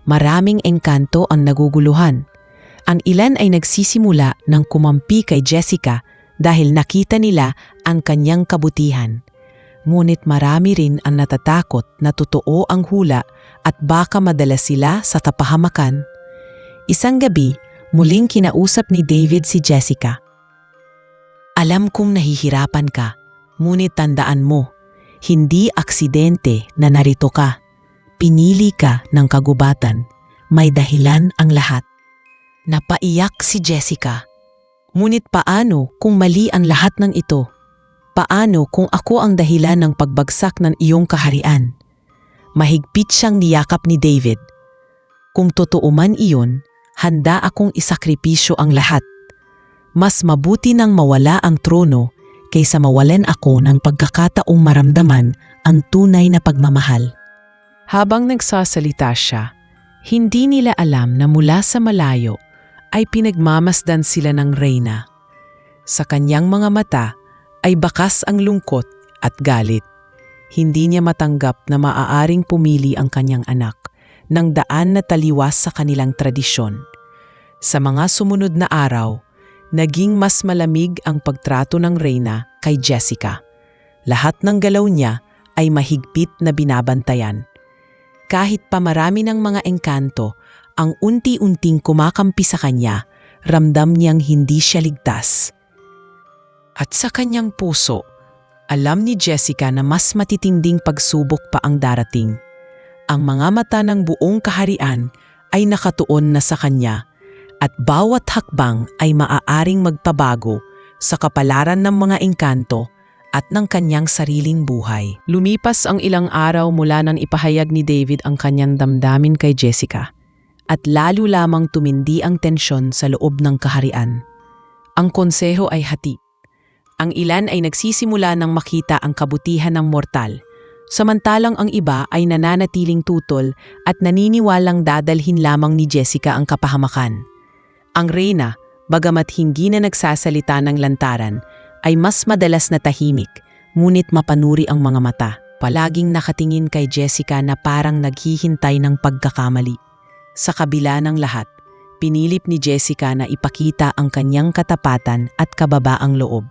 Maraming engkanto ang naguguluhan. Ang ilan ay nagsisimula ng kumampi kay Jessica dahil nakita nila ang kanyang kabutihan. Ngunit marami rin ang natatakot na totoo ang hula at baka madala sila sa tapahamakan. Isang gabi, muling kinausap ni David si Jessica. Alam kong nahihirapan ka, ngunit tandaan mo, hindi aksidente na narito ka. Pinili ka ng kagubatan. May dahilan ang lahat. Napaiyak si Jessica. Ngunit paano kung mali ang lahat ng ito? Paano kung ako ang dahilan ng pagbagsak ng iyong kaharian? Mahigpit siyang niyakap ni David. Kung totoo man iyon, handa akong isakripisyo ang lahat. Mas mabuti nang mawala ang trono kaysa mawalan ako ng pagkakataong maramdaman ang tunay na pagmamahal. Habang nagsasalita siya, hindi nila alam na mula sa malayo ay pinagmamasdan sila ng reyna. Sa kanyang mga mata ay bakas ang lungkot at galit. Hindi niya matanggap na maaaring pumili ang kanyang anak ng daan na taliwas sa kanilang tradisyon. Sa mga sumunod na araw, naging mas malamig ang pagtrato ng reyna kay Jessica. Lahat ng galaw niya ay mahigpit na binabantayan. kahit pa marami ng mga engkanto ang unti-unting kumakampi sa kanya, ramdam niyang hindi siya ligtas. At sa kanyang puso, alam ni Jessica na mas matitinding pagsubok pa ang darating. Ang mga mata ng buong kaharian ay nakatuon na sa kanya at bawat hakbang ay maaaring magpabago sa kapalaran ng mga engkanto at ng kanyang sariling buhay. Lumipas ang ilang araw mula nang ipahayag ni David ang kanyang damdamin kay Jessica at lalo lamang tumindi ang tensyon sa loob ng kaharian. Ang konseho ay hati. Ang ilan ay nagsisimula ng makita ang kabutihan ng mortal, samantalang ang iba ay nananatiling tutol at naniniwalang dadalhin lamang ni Jessica ang kapahamakan. Ang reyna, bagamat hindi na nagsasalita ng lantaran, ay mas madalas na tahimik, ngunit mapanuri ang mga mata. Palaging nakatingin kay Jessica na parang naghihintay ng pagkakamali. Sa kabila ng lahat, pinilip ni Jessica na ipakita ang kanyang katapatan at kababaang loob.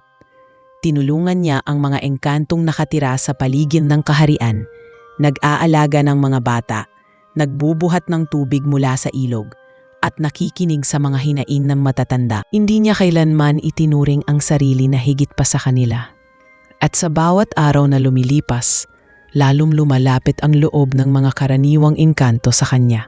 Tinulungan niya ang mga engkantong nakatira sa paligid ng kaharian, nag-aalaga ng mga bata, nagbubuhat ng tubig mula sa ilog, at nakikinig sa mga hinain ng matatanda. Hindi niya kailanman itinuring ang sarili na higit pa sa kanila. At sa bawat araw na lumilipas, lalong lumalapit ang loob ng mga karaniwang engkanto sa kanya.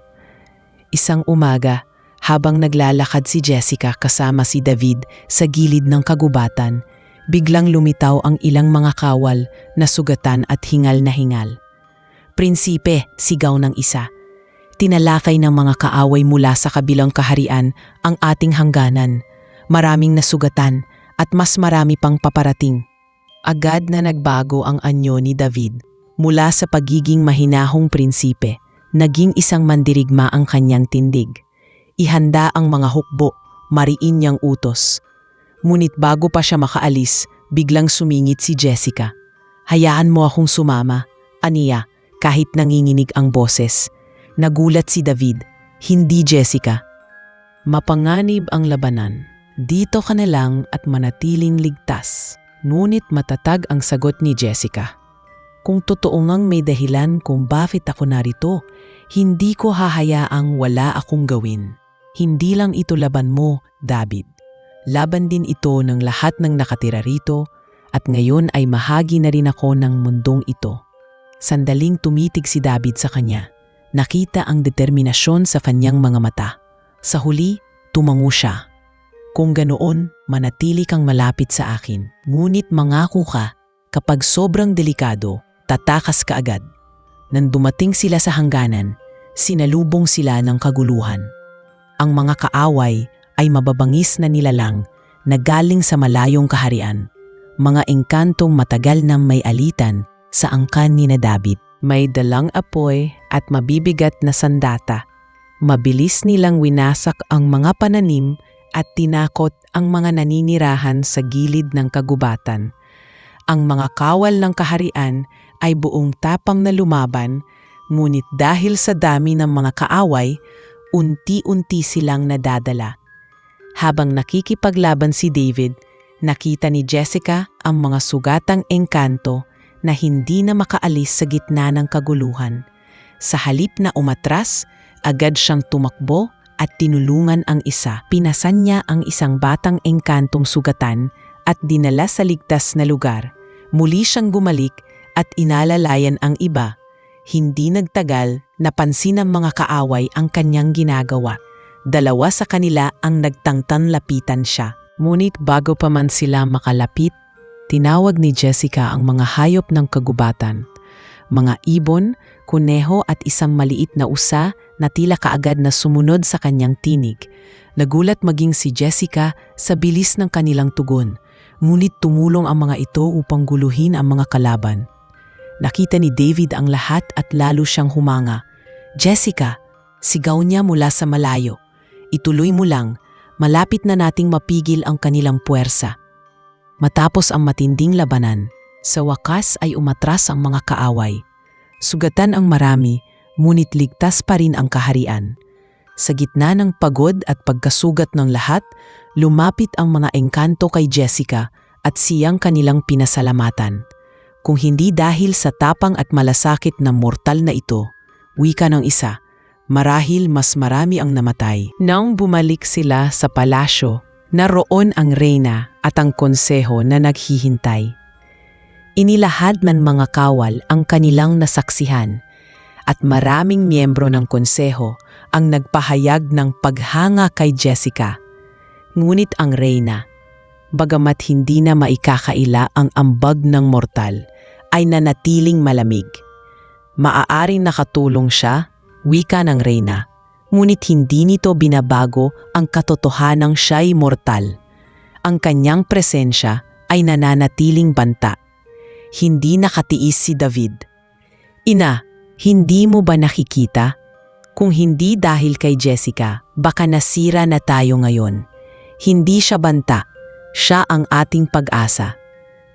Isang umaga, habang naglalakad si Jessica kasama si David sa gilid ng kagubatan, biglang lumitaw ang ilang mga kawal na sugatan at hingal na hingal. "Prinsipe," sigaw ng isa. "Tinalakay ng mga kaaway mula sa kabilang kaharian ang ating hangganan. Maraming nasugatan at mas marami pang paparating." Agad na nagbago ang anyo ni David. Mula sa pagiging mahinahong prinsipe, naging isang mandirigma ang kanyang tindig. Ihanda ang mga hukbo, mariin niyang utos. Ngunit bago pa siya makaalis, biglang sumingit si Jessica. "Hayaan mo akong sumama," aniya, kahit nanginginig ang boses. Nagulat si David, hindi Jessica. Mapanganib ang labanan. "Dito ka na lang at manatiling ligtas." Ngunit matatag ang sagot ni Jessica. "Kung totoo ngang may dahilan kung bakit ako narito, hindi ko hahayaang wala akong gawin. Hindi lang ito laban mo, David. Laban din ito ng lahat ng nakatira rito at ngayon ay mahagi na rin ako ng mundong ito." Sandaling tumitig si David sa kanya. Nakita ang determinasyon sa kanyang mga mata. Sa huli, tumango siya. "Kung ganoon, manatili kang malapit sa akin. Ngunit mangako ka, kapag sobrang delikado, tatakas ka agad." Nang dumating sila sa hangganan, sinalubong sila ng kaguluhan. Ang mga kaaway ay mababangis na nilalang na galing sa malayong kaharian. Mga engkantong matagal nang may alitan sa angkan ni David. May dalang apoy at mabibigat na sandata. Mabilis nilang winasak ang mga pananim at tinakot ang mga naninirahan sa gilid ng kagubatan. Ang mga kawal ng kaharian ay buong tapang na lumaban, ngunit dahil sa dami ng mga kaaway, unti-unti silang nadadala. Habang nakikipaglaban si David, nakita ni Jessica ang mga sugatang engkanto na hindi na makaalis sa gitna ng kaguluhan. Sa halip na umatras, agad siyang tumakbo at tinulungan ang isa. Pinasan niya ang isang batang engkantong sugatan at dinala sa ligtas na lugar. Muli siyang bumalik at inalalayan ang iba. Hindi nagtagal, napansin ng mga kaaway ang kanyang ginagawa. Dalawa sa kanila ang nagtangtang lapitan siya. Ngunit bago pa man sila makalapit, tinawag ni Jessica ang mga hayop ng kagubatan. Mga ibon, kuneho at isang maliit na usa na tila kaagad na sumunod sa kanyang tinig. Nagulat maging si Jessica sa bilis ng kanilang tugon, ngunit tumulong ang mga ito upang guluhin ang mga kalaban. Nakita ni David ang lahat at lalo siyang humanga. "Jessica!" sigaw niya mula sa malayo. "Ituloy mo lang, malapit na nating mapigil ang kanilang puwersa." Matapos ang matinding labanan, sa wakas ay umatras ang mga kaaway. Sugatan ang marami, ngunit ligtas pa rin ang kaharian. Sa gitna ng pagod at pagkasugat ng lahat, lumapit ang mga engkanto kay Jessica at siyang kanilang pinasalamatan. Kung hindi dahil sa tapang at malasakit na mortal na ito, wika ng isa. Marahil mas marami ang namatay. Nang bumalik sila sa palasyo, naroon ang reyna at ang konseho na naghihintay. Inilahad man mga kawal ang kanilang nasaksihan at maraming miyembro ng konseho ang nagpahayag ng paghanga kay Jessica. Ngunit ang reyna, bagamat hindi na maikakaila ang ambag ng mortal, ay nanatiling malamig. Maaaring nakatulong siya, wika ng reyna, ngunit hindi nito binabago ang katotohanang siya'y mortal. Ang kanyang presensya ay nananatiling banta. Hindi nakatiis si David. Ina, hindi mo ba nakikita? Kung hindi dahil kay Jessica, baka nasira na tayo ngayon. Hindi siya banta, siya ang ating pag-asa.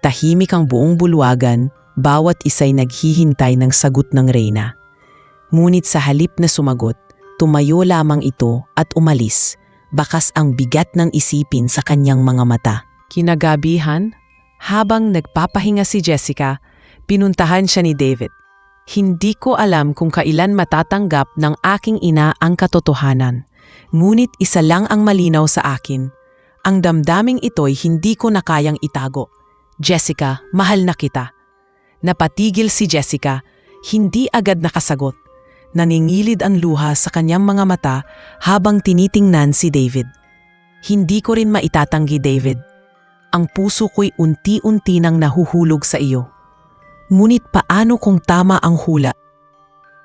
Tahimik ang buong bulwagan, bawat isa'y naghihintay ng sagot ng reyna. Ngunit sa halip na sumagot, tumayo lamang ito at umalis, bakas ang bigat ng isipin sa kanyang mga mata. Kinagabihan, habang nagpapahinga si Jessica, pinuntahan siya ni David. Hindi ko alam kung kailan matatanggap ng aking ina ang katotohanan. Ngunit isa lang ang malinaw sa akin. Ang damdaming ito'y hindi ko na kayang itago. Jessica, mahal na kita. Napatigil si Jessica, hindi agad nakasagot. Naningilid ang luha sa kanyang mga mata habang tinitingnan si David. Hindi ko rin maitatanggi, David. Ang puso ko'y unti-unti nang nahuhulog sa iyo. Ngunit paano kung tama ang hula?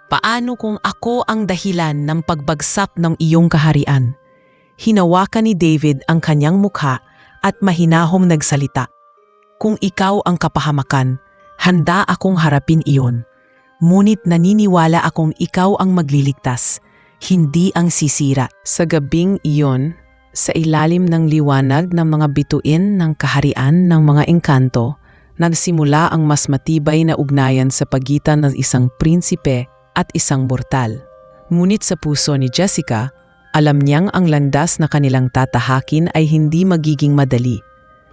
Paano kung ako ang dahilan ng pagbagsak ng iyong kaharian? Hinawakan ni David ang kanyang mukha at mahinahong nagsalita. Kung ikaw ang kapahamakan, handa akong harapin iyon. Ngunit naniniwala akong ikaw ang magliligtas, hindi ang sisira. Sa gabing iyon, sa ilalim ng liwanag ng mga bituin ng kaharian ng mga engkanto, nagsimula ang mas matibay na ugnayan sa pagitan ng isang prinsipe at isang mortal. Ngunit sa puso ni Jessica, alam niyang ang landas na kanilang tatahakin ay hindi magiging madali,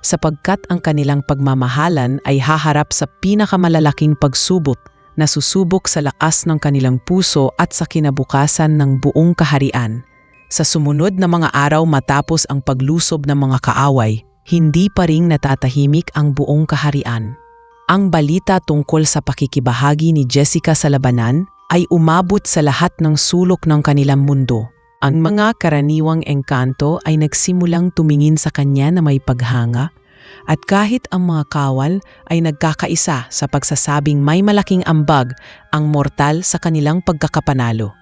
sapagkat ang kanilang pagmamahalan ay haharap sa pinakamalalaking pagsubok na susubok sa lakas ng kanilang puso at sa kinabukasan ng buong kaharian. Sa sumunod na mga araw matapos ang paglusob ng mga kaaway, hindi pa ring natatahimik ang buong kaharian. Ang balita tungkol sa pakikibahagi ni Jessica sa labanan ay umabot sa lahat ng sulok ng kanilang mundo. Ang mga karaniwang engkanto ay nagsimulang tumingin sa kanya na may paghanga, at kahit ang mga kawal ay nagkakaisa sa pagsasabing may malaking ambag ang mortal sa kanilang pagkakapanalo.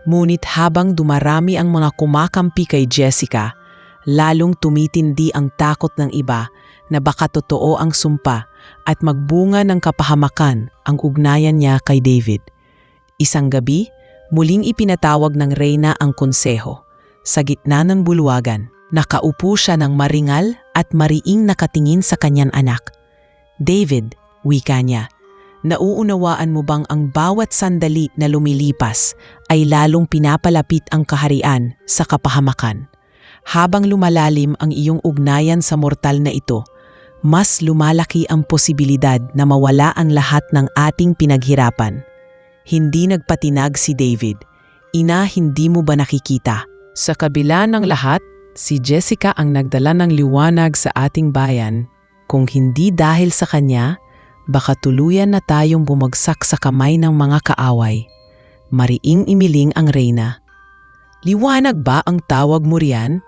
Ngunit habang dumarami ang mga kumakampi kay Jessica, lalong tumitindi ang takot ng iba na baka totoo ang sumpa at magbunga ng kapahamakan ang ugnayan niya kay David. Isang gabi, muling ipinatawag ng reyna ang konseho. Sa gitna ng bulwagan, nakaupo siya ng maringal at mariing nakatingin sa kanyang anak. David, wika niya, nauunawaan mo bang ang bawat sandali na lumilipas ay lalong pinapalapit ang kaharian sa kapahamakan? Habang lumalalim ang iyong ugnayan sa mortal na ito, mas lumalaki ang posibilidad na mawala ang lahat ng ating pinaghirapan. Hindi nagpatinag si David. Ina, hindi mo ba nakikita? Sa kabila ng lahat, si Jessica ang nagdala ng liwanag sa ating bayan. Kung hindi dahil sa kanya, baka tuluyan na tayong bumagsak sa kamay ng mga kaaway. Mariing imiling ang reyna. Liwanag ba ang tawag mo riyan?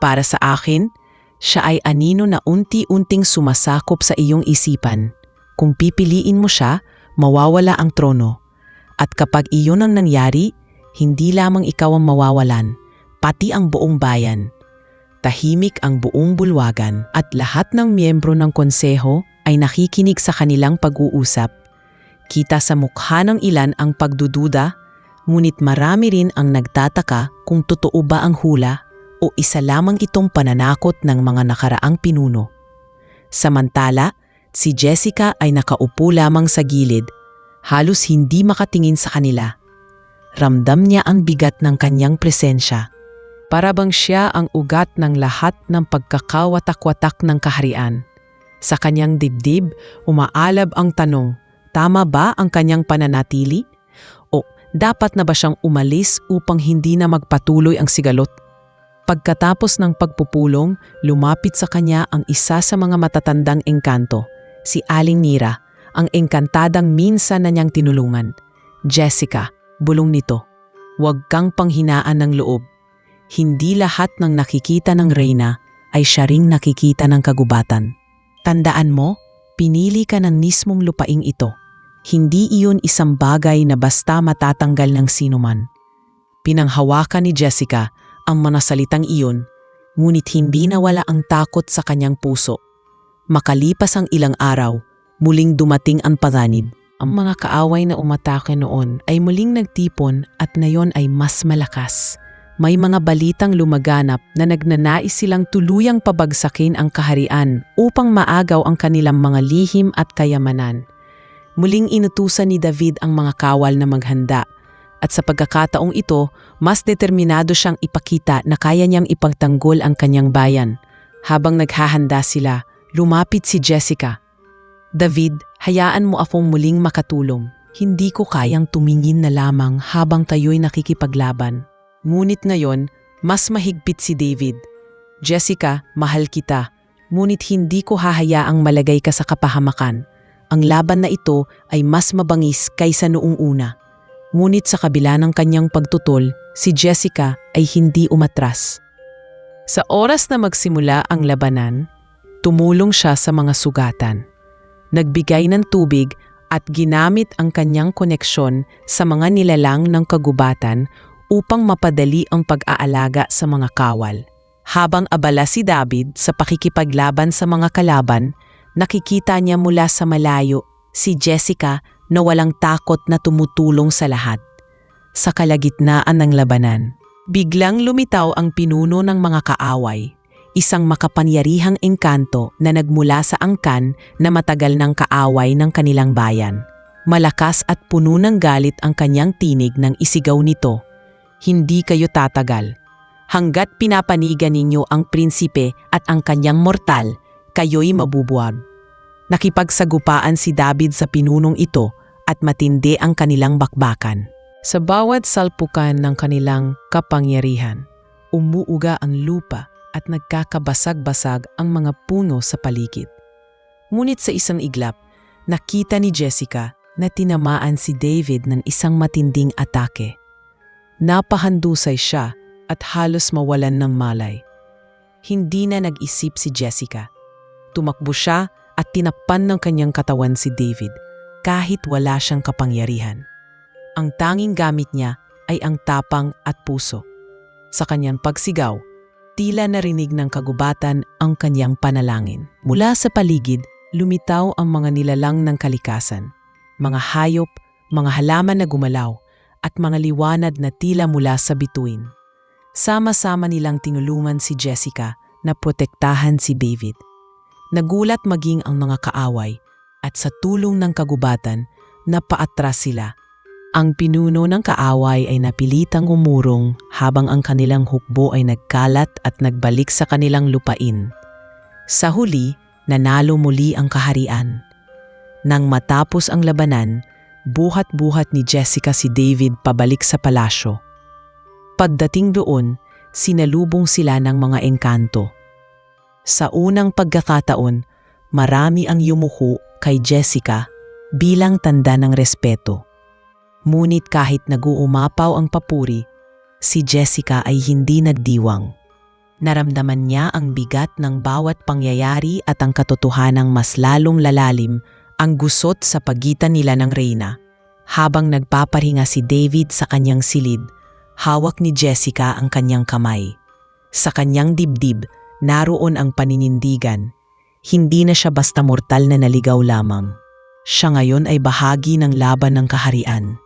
Para sa akin, siya ay anino na unti-unting sumasakop sa iyong isipan. Kung pipiliin mo siya, mawawala ang trono. At kapag iyon ang nangyari, hindi lamang ikaw ang mawawalan, pati ang buong bayan. Tahimik ang buong bulwagan at lahat ng miyembro ng konseho ay nakikinig sa kanilang pag-uusap. Kita sa mukha ng ilan ang pagdududa, ngunit marami rin ang nagtataka kung totoo ba ang hula o isa lamang itong pananakot ng mga nakaraang pinuno. Samantala, si Jessica ay nakaupo lamang sa gilid, halos hindi makatingin sa kanila. Ramdam niya ang bigat ng kanyang presensya. Para bang siya ang ugat ng lahat ng pagkakawatak-watak ng kaharian. Sa kanyang dibdib, umaalab ang tanong, tama ba ang kanyang pananatili? O Dapat na ba siyang umalis upang hindi na magpatuloy ang sigalot? Pagkatapos ng pagpupulong, lumapit sa kanya ang isa sa mga matatandang engkanto, si Aling Nira, ang engkantadang minsan na niyang tinulungan. Jessica, bulong nito, huwag kang panghinaan ng loob. Hindi lahat ng nakikita ng reyna ay siya ring nakikita ng kagubatan. Tandaan mo, pinili ka ng mismong lupaing ito. Hindi iyon isang bagay na basta matatanggal ng sinuman. Pinanghawakan ni Jessica ang manasalitang iyon, ngunit hindi nawala ang takot sa kanyang puso. Makalipas ang ilang araw, muling dumating ang panganib. Ang mga kaaway na umatake noon ay muling nagtipon at ngayon ay mas malakas. May mga balitang lumaganap na nagnanais silang tuluyang pabagsakin ang kaharian upang maagaw ang kanilang mga lihim at kayamanan. Muling inutusan ni David ang mga kawal na maghanda at sa pagkakataong ito, mas determinado siyang ipakita na kaya niyang ipagtanggol ang kanyang bayan. Habang naghahanda sila, lumapit si Jessica. David, hayaan mo akong muling makatulong. Hindi ko kayang tumingin na lamang habang tayo'y nakikipaglaban. Ngunit ngayon, mas mahigpit si David. Jessica, mahal kita, ngunit hindi ko hahayaang malagay ka sa kapahamakan. Ang laban na ito ay mas mabangis kaysa noong una. Ngunit sa kabila ng kanyang pagtutol, si Jessica ay hindi umatras. Sa oras na magsimula ang labanan, tumulong siya sa mga sugatan. Nagbigay ng tubig at ginamit ang kanyang koneksyon sa mga nilalang ng kagubatan upang mapadali ang pag-aalaga sa mga kawal. Habang abala si David sa pakikipaglaban sa mga kalaban, nakikita niya mula sa malayo si Jessica na walang takot na tumutulong sa lahat. Sa kalagitnaan ng labanan, biglang lumitaw ang pinuno ng mga kaaway, isang makapangyarihang engkanto na nagmula sa angkan na matagal ng kaaway ng kanilang bayan. Malakas at puno ng galit ang kanyang tinig nang isigaw nito, "Hindi kayo tatagal. Hanggat pinapanigan ninyo ang prinsipe at ang kanyang mortal, kayo'y mabubuwag." Nakipagsagupaan si David sa pinunong ito at matindi ang kanilang bakbakan. Sa bawat salpukan ng kanilang kapangyarihan, umuuga ang lupa at nagkakabasag-basag ang mga puno sa paligid. Ngunit sa isang iglap, nakita ni Jessica na tinamaan si David ng isang matinding atake. Napahandusay siya at halos mawalan ng malay. Hindi na nag-isip si Jessica. Tumakbo siya at tinakpan ng kanyang katawan si David kahit wala siyang kapangyarihan. Ang tanging gamit niya ay ang tapang at puso. Sa kanyang pagsigaw, tila narinig ng kagubatan ang kanyang panalangin. Mula sa paligid, lumitaw ang mga nilalang ng kalikasan, mga hayop, mga halaman na gumalaw, at mga liwanag na tila mula sa bituin. Sama-sama nilang tinulungan si Jessica na protektahan si David. Nagulat maging ang mga kaaway at sa tulong ng kagubatan, napaatras sila. Ang pinuno ng kaaway ay napilitang umurong habang ang kanilang hukbo ay nagkalat at nagbalik sa kanilang lupain. Sa huli, nanalo muli ang kaharian. Nang matapos ang labanan, buhat-buhat ni Jessica si David pabalik sa palasyo. Pagdating doon, sinalubong sila ng mga engkanto. Sa unang pagkakataon, marami ang yumuko kay Jessica bilang tanda ng respeto. Ngunit kahit nag-uumapaw ang papuri, si Jessica ay hindi nagdiwang. Naramdaman niya ang bigat ng bawat pangyayari at ang katotohanang mas lalong lalalim ang gusot sa pagitan nila ng reyna. Habang nagpapahinga si David sa kanyang silid, hawak ni Jessica ang kanyang kamay. Sa kanyang dibdib, naroon ang paninindigan. Hindi na siya basta mortal na naligaw lamang. Siya ngayon ay bahagi ng laban ng kaharian.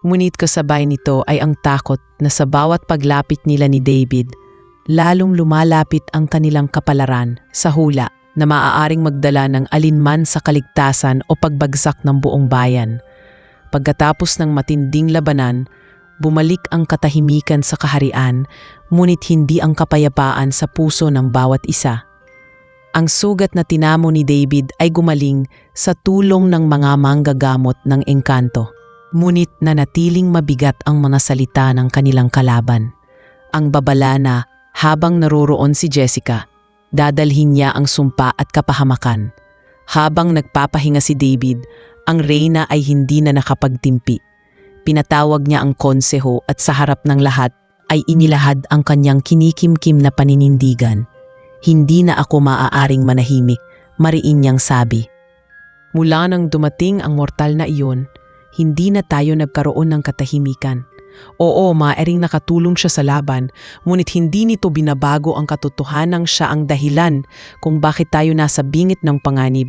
Ngunit kasabay nito ay ang takot na sa bawat paglapit nila ni David, lalong lumalapit ang kanilang kapalaran sa hula na maaaring magdala ng alinman sa kaligtasan o pagbagsak ng buong bayan. Pagkatapos ng matinding labanan, bumalik ang katahimikan sa kaharian, ngunit hindi ang kapayapaan sa puso ng bawat isa. Ang sugat na tinamo ni David ay gumaling sa tulong ng mga manggagamot ng engkanto. Ngunit nanatiling mabigat ang mga salita ng kanilang kalaban. Ang babala na habang naroroon si Jessica, dadalhin niya ang sumpa at kapahamakan. Habang nagpapahinga si David, ang reyna ay hindi na nakapagtimpi. Pinatawag niya ang konseho at sa harap ng lahat ay inilahad ang kanyang kinikimkim na paninindigan. Hindi na ako maaaring manahimik, mariin niyang sabi. Mula nang dumating ang mortal na iyon, hindi na tayo nagkaroon ng katahimikan. Oo, maaaring nakatulong siya sa laban, ngunit hindi nito binabago ang katotohanang siya ang dahilan kung bakit tayo nasa bingit ng panganib.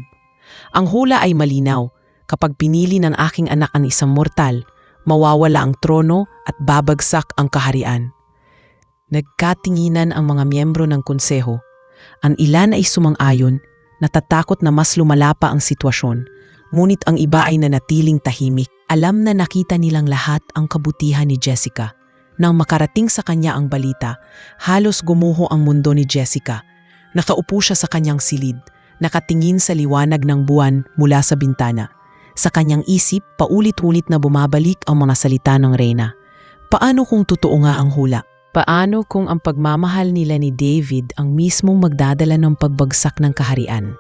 Ang hula ay malinaw. Kapag pinili ng aking anak ang isang mortal, mawawala ang trono at babagsak ang kaharian. Nagkatinginan ang mga miyembro ng konseho. Ang ilan ay sumang-ayon, natatakot na mas lumala pa ang sitwasyon. Ngunit ang iba ay nanatiling tahimik. Alam na nakita nilang lahat ang kabutihan ni Jessica. Nang makarating sa kanya ang balita, halos gumuho ang mundo ni Jessica. Nakaupo siya sa kanyang silid, nakatingin sa liwanag ng buwan mula sa bintana. Sa kanyang isip, paulit-ulit na bumabalik ang mga salita ng reyna. Paano kung totoo nga ang hula? Paano kung ang pagmamahal nila ni David ang mismong magdadala ng pagbagsak ng kaharian?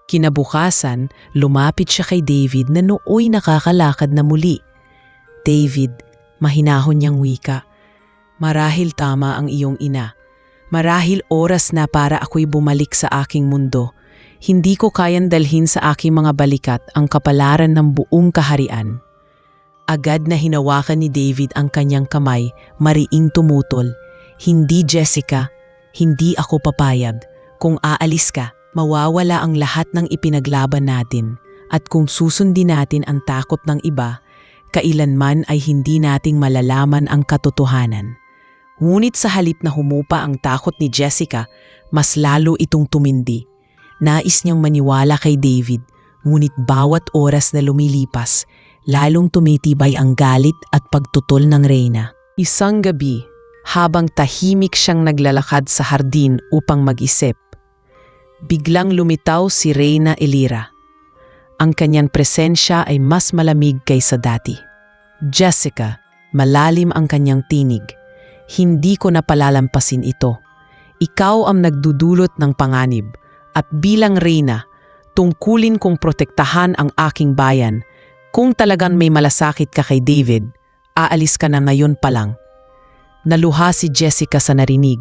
Kinabukasan, lumapit siya kay David na nooy nakakalakad na muli. David, mahinahon niyang wika. Marahil tama ang iyong ina. Marahil oras na para ako'y bumalik sa aking mundo. Hindi ko kayang dalhin sa aking mga balikat ang kapalaran ng buong kaharian. Agad na hinawakan ni David ang kanyang kamay, mariing tumutol. Hindi Jessica, hindi ako papayag. Kung aalis ka, mawawala ang lahat ng ipinaglaban natin. At kung susundin natin ang takot ng iba, kailanman ay hindi nating malalaman ang katotohanan. Ngunit sa halip na humupa ang takot ni Jessica, mas lalo itong tumindi. Nais niyang maniwala kay David, ngunit bawat oras na lumilipas, lalong tumitibay ang galit at pagtutol ng reyna. Isang gabi, habang tahimik siyang naglalakad sa hardin upang mag-isip, biglang lumitaw si Reyna Elira. Ang kanyang presensya ay mas malamig kaysa dati. Jessica, malalim ang kanyang tinig. Hindi ko na palalampasin ito. Ikaw ang nagdudulot ng panganib. At bilang reyna, tungkulin kong protektahan ang aking bayan. Kung talagang may malasakit ka kay David, aalis ka na ngayon pa lang. Naluha si Jessica sa narinig.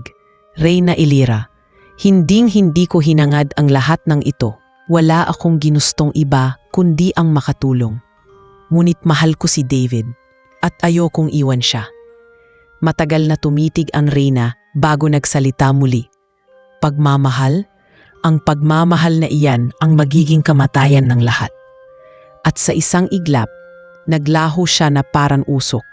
Reyna Elira, hinding-hindi ko hinangad ang lahat ng ito. Wala akong ginustong iba kundi ang makatulong. Ngunit mahal ko si David at ayokong iwan siya. Matagal na tumitig ang reyna bago nagsalita muli. Pagmamahal? Ang pagmamahal na iyan ang magiging kamatayan ng lahat. At sa isang iglap, naglaho siya na parang usok.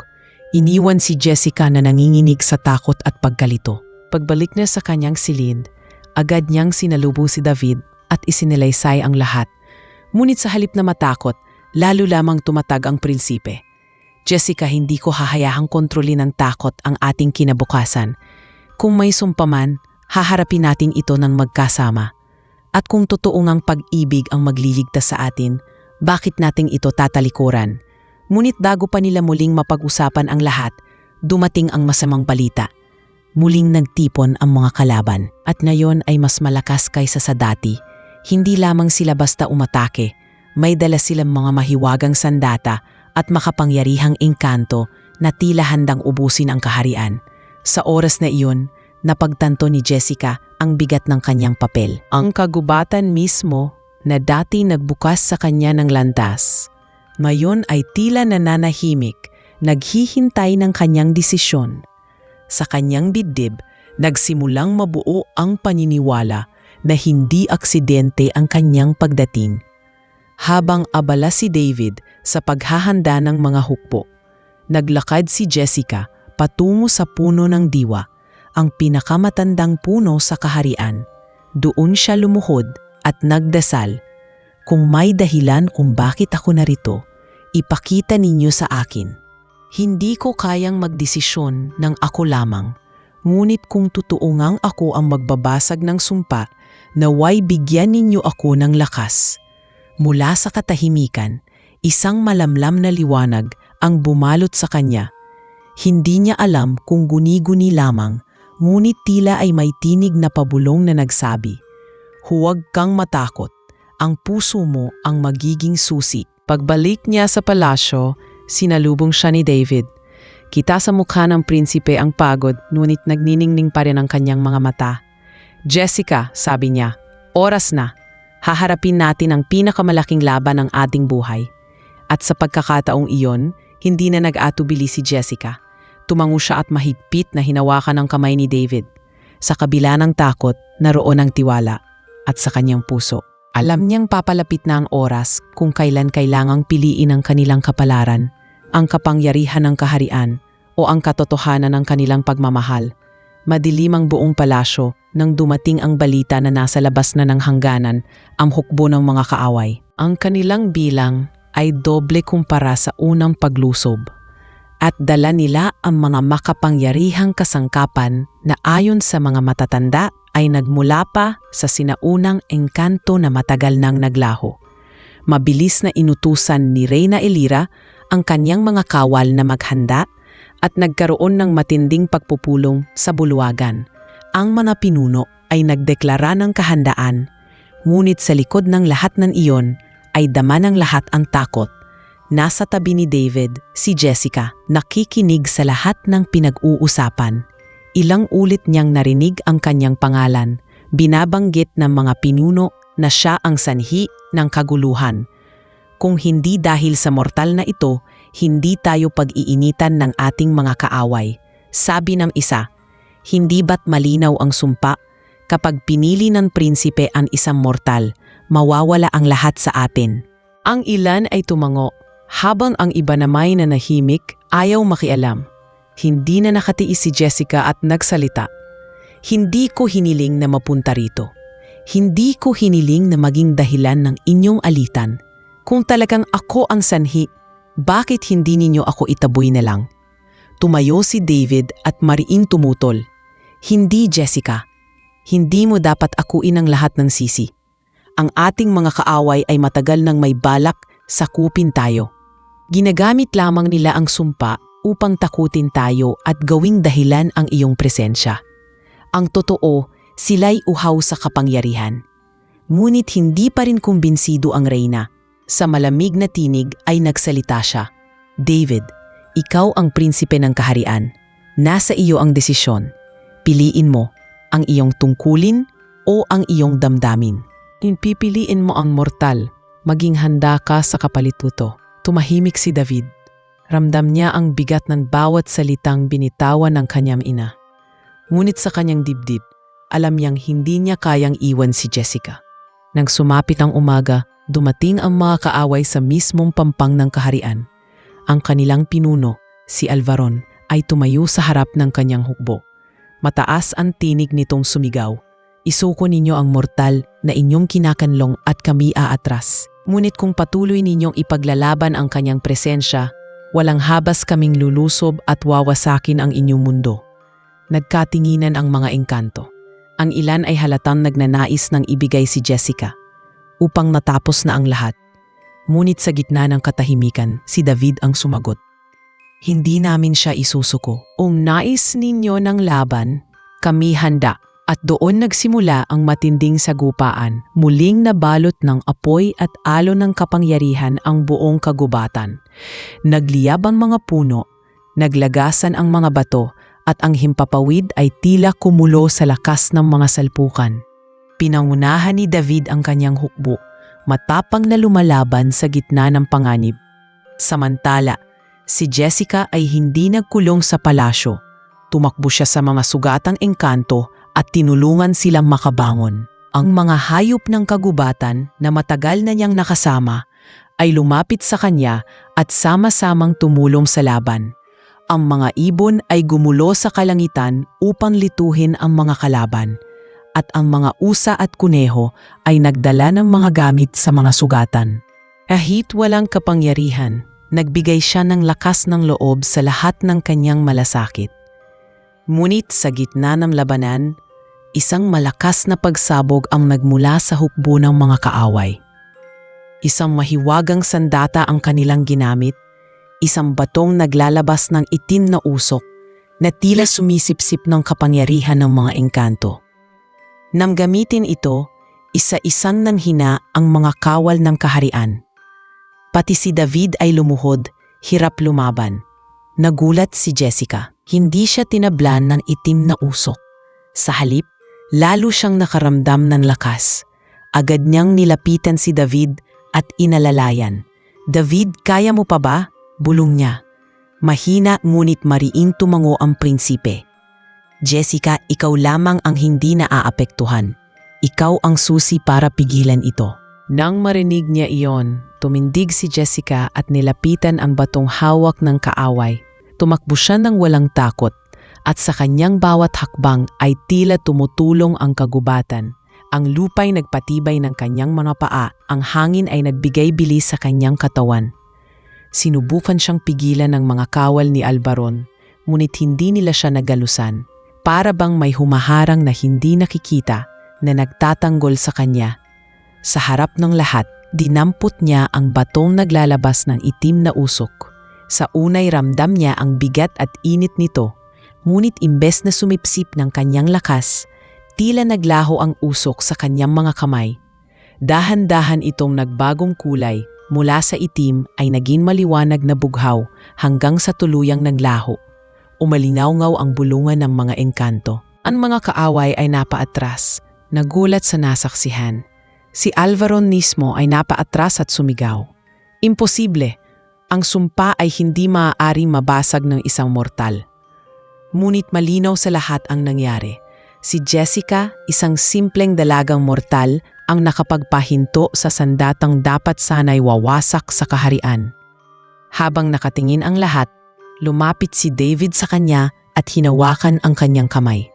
Iniwan si Jessica na nanginginig sa takot at pagkalito. Pagbalik niya sa kanyang silid, agad niyang sinalubong si David at isinilaysay ang lahat. Ngunit sa halip na matakot, lalo lamang tumatag ang prinsipe. Jessica, hindi ko hahayahang kontrolin ng takot ang ating kinabukasan. Kung may sumpaman, haharapin natin ito ng magkasama. At kung totoo ngang pag-ibig ang magliligtas sa atin, bakit nating ito tatalikuran? Ngunit bago pa nila muling mapag-usapan ang lahat, dumating ang masamang balita. Muling nagtipon ang mga kalaban at ngayon ay mas malakas kaysa sa dati. Hindi lamang sila basta umatake, may dala silang mga mahiwagang sandata at makapangyarihang engkanto na tila handang ubusin ang kaharian. Sa oras na iyon, napagtanto ni Jessica ang bigat ng kanyang papel. Ang kagubatan mismo na dati nagbukas sa kanya ng landas, ngayon ay tila nananahimik, naghihintay ng kanyang desisyon. Sa kanyang dibdib, nagsimulang mabuo ang paniniwala na hindi aksidente ang kanyang pagdating. Habang abala si David sa paghahanda ng mga hukbo, naglakad si Jessica patungo sa puno ng diwa, ang pinakamatandang puno sa kaharian. Doon siya lumuhod at nagdasal, "Kung may dahilan kung bakit ako narito, ipakita ninyo sa akin. Hindi ko kayang magdesisyon ng ako lamang, ngunit kung totoo ngang ako ang magbabasag ng sumpa, naway bigyan ninyo ako ng lakas." Mula sa katahimikan, isang malamlam na liwanag ang bumalot sa kanya. Hindi niya alam kung guni-guni lamang, ngunit tila ay may tinig na pabulong na nagsabi, "Huwag kang matakot, ang puso mo ang magiging susi." Pagbalik niya sa palasyo, sinalubong siya ni David. Kita sa mukha ng prinsipe ang pagod, ngunit nagniningning pa rin ang kanyang mga mata. "Jessica," sabi niya, "oras na. Haharapin natin ang pinakamalaking laban ng ating buhay." At sa pagkakataong iyon, hindi na nag-atubili si Jessica. Tumango siya at mahigpit na hinawakan ang kamay ni David. Sa kabila ng takot, naroon ang tiwala. At sa kanyang puso, alam niyang papalapit na ang oras kung kailan kailangang piliin ang kanilang kapalaran, ang kapangyarihan ng kaharian, o ang katotohanan ng kanilang pagmamahal. Madilim ang buong palasyo nang dumating ang balita na nasa labas na ng hangganan ang hukbo ng mga kaaway. Ang kanilang bilang ay doble kumpara sa unang paglusob, at dala nila ang mga makapangyarihang kasangkapan na ayon sa mga matatanda ay nagmula pa sa sinaunang engkanto na matagal nang naglaho. Mabilis na inutusan ni Reyna Elira ang kanyang mga kawal na maghanda at nagkaroon ng matinding pagpupulong sa bulwagan. Ang mga pinuno ay nagdeklara ng kahandaan, ngunit sa likod ng lahat ng iyon ay dama ng lahat ang takot. Nasa tabi ni David, si Jessica, nakikinig sa lahat ng pinag-uusapan. Ilang ulit niyang narinig ang kanyang pangalan, binabanggit ng mga pinuno na siya ang sanhi ng kaguluhan. Kung hindi dahil sa mortal na ito, hindi tayo pag-iinitan ng ating mga kaaway. Sabi ng isa, "Hindi ba't malinaw ang sumpa? Kapag pinili ng prinsipe ang isang mortal, mawawala ang lahat sa atin." Ang ilan ay tumango, habang ang iba namay na nahimik, ayaw makialam. Hindi na nakatiis si Jessica at nagsalita. "Hindi ko hiniling na mapunta rito. Hindi ko hiniling na maging dahilan ng inyong alitan. Kung talagang ako ang sanhi, bakit hindi ninyo ako itaboy na lang?" Tumayo si David at mariin tumutol. "Hindi, Jessica. Hindi mo dapat akuin ang lahat ng sisi. Ang ating mga kaaway ay matagal nang may balak sakupin tayo. Ginagamit lamang nila ang sumpa upang takutin tayo at gawing dahilan ang iyong presensya. Ang totoo, sila'y uhaw sa kapangyarihan." Ngunit hindi pa rin kumbinsido ang reyna. Sa malamig na tinig ay nagsalita siya, "David, ikaw ang prinsipe ng kaharian. Nasa iyo ang desisyon. Piliin mo ang iyong tungkulin o ang iyong damdamin. Pipiliin mo ang mortal. Maging handa ka sa kapalituto." Tumahimik si David. Ramdam niya ang bigat ng bawat salitang binitawan ng kanyang ina. Ngunit sa kanyang dibdib, alam niyang hindi niya kayang iwan si Jessica. Nang sumapit ang umaga, dumating ang mga kaaway sa mismong pampang ng kaharian. Ang kanilang pinuno, si Alvaron, ay tumayo sa harap ng kanyang hukbo. Mataas ang tinig nitong sumigaw, "Isuko ninyo ang mortal na inyong kinakanlong at kami aatras. Ngunit kung patuloy ninyong ipaglalaban ang kanyang presensya, walang habas kaming lulusob at wawasakin ang inyong mundo." Nagkatinginan ang mga engkanto. Ang ilan ay halatang nagnanais ng ibigay si Jessica upang natapos na ang lahat. Ngunit sa gitna ng katahimikan, si David ang sumagot, "Hindi namin siya isusuko. Kung nais ninyo ng laban, kami handa." At doon nagsimula ang matinding sagupaan. Muling nabalot ng apoy at alon ng kapangyarihan ang buong kagubatan. Nagliyab ang mga puno, naglagasan ang mga bato, at ang himpapawid ay tila kumulo sa lakas ng mga salpukan. Pinangunahan ni David ang kanyang hukbo, matapang na lumalaban sa gitna ng panganib. Samantala, si Jessica ay hindi nagkulong sa palasyo. Tumakbo siya sa mga sugatang engkanto at tinulungan silang makabangon. Ang mga hayop ng kagubatan na matagal na niyang nakasama ay lumapit sa kanya at sama-samang tumulong sa laban. Ang mga ibon ay gumulo sa kalangitan upang lituhin ang mga kalaban, at ang mga usa at kuneho ay nagdala ng mga gamit sa mga sugatan. Kahit walang kapangyarihan, nagbigay siya ng lakas ng loob sa lahat ng kanyang malasakit. Ngunit sa gitna ng labanan, isang malakas na pagsabog ang nagmula sa hukbo ng mga kaaway. Isang mahiwagang sandata ang kanilang ginamit, isang batong naglalabas ng itim na usok na tila sumisipsip ng kapangyarihan ng mga engkanto. Nang gamitin ito, isa-isang nanhina ang mga kawal ng kaharian. Pati si David ay lumuhod, hirap lumaban. Nagulat si Jessica. Hindi siya tinablan ng itim na usok. Sa halip, lalo siyang nakaramdam ng lakas. Agad niyang nilapitan si David at inalalayan. "David, kaya mo pa ba?" bulong niya. Mahina ngunit mariing tumango ang prinsipe. "Jessica, ikaw lamang ang hindi naaapektuhan. Ikaw ang susi para pigilan ito." Nang marinig niya iyon, tumindig si Jessica at nilapitan ang batong hawak ng kaaway. Tumakbo siya ng walang takot at sa kanyang bawat hakbang ay tila tumutulong ang kagubatan. Ang lupa'y nagpatibay ng kanyang mga paa, ang hangin ay nagbigay bilis sa kanyang katawan. Sinubukan siyang pigilan ng mga kawal ni Alvaron, ngunit hindi nila siya nagalusan. Para bang may humaharang na hindi nakikita na nagtatanggol sa kanya. Sa harap ng lahat, dinampot niya ang batong naglalabas ng itim na usok. Sa unay ramdam niya ang bigat at init nito, ngunit imbes na sumipsip ng kanyang lakas, tila naglaho ang usok sa kanyang mga kamay. Dahan-dahan itong nagbagong kulay, mula sa itim ay naging maliwanag na bughaw hanggang sa tuluyang naglaho. Umalinaw-ngaw ang bulungan ng mga engkanto. Ang mga kaaway ay napaatras, nagulat sa nasaksihan. Si Alvaron mismo ay napaatras at sumigaw. Imposible! Ang sumpa ay hindi maaaring mabasag ng isang mortal. Ngunit malinaw sa lahat ang nangyari. Si Jessica, isang simpleng dalagang mortal, ang nakapagpahinto sa sandatang dapat sana'y wawasak sa kaharian. Habang nakatingin ang lahat, lumapit si David sa kanya at hinawakan ang kanyang kamay.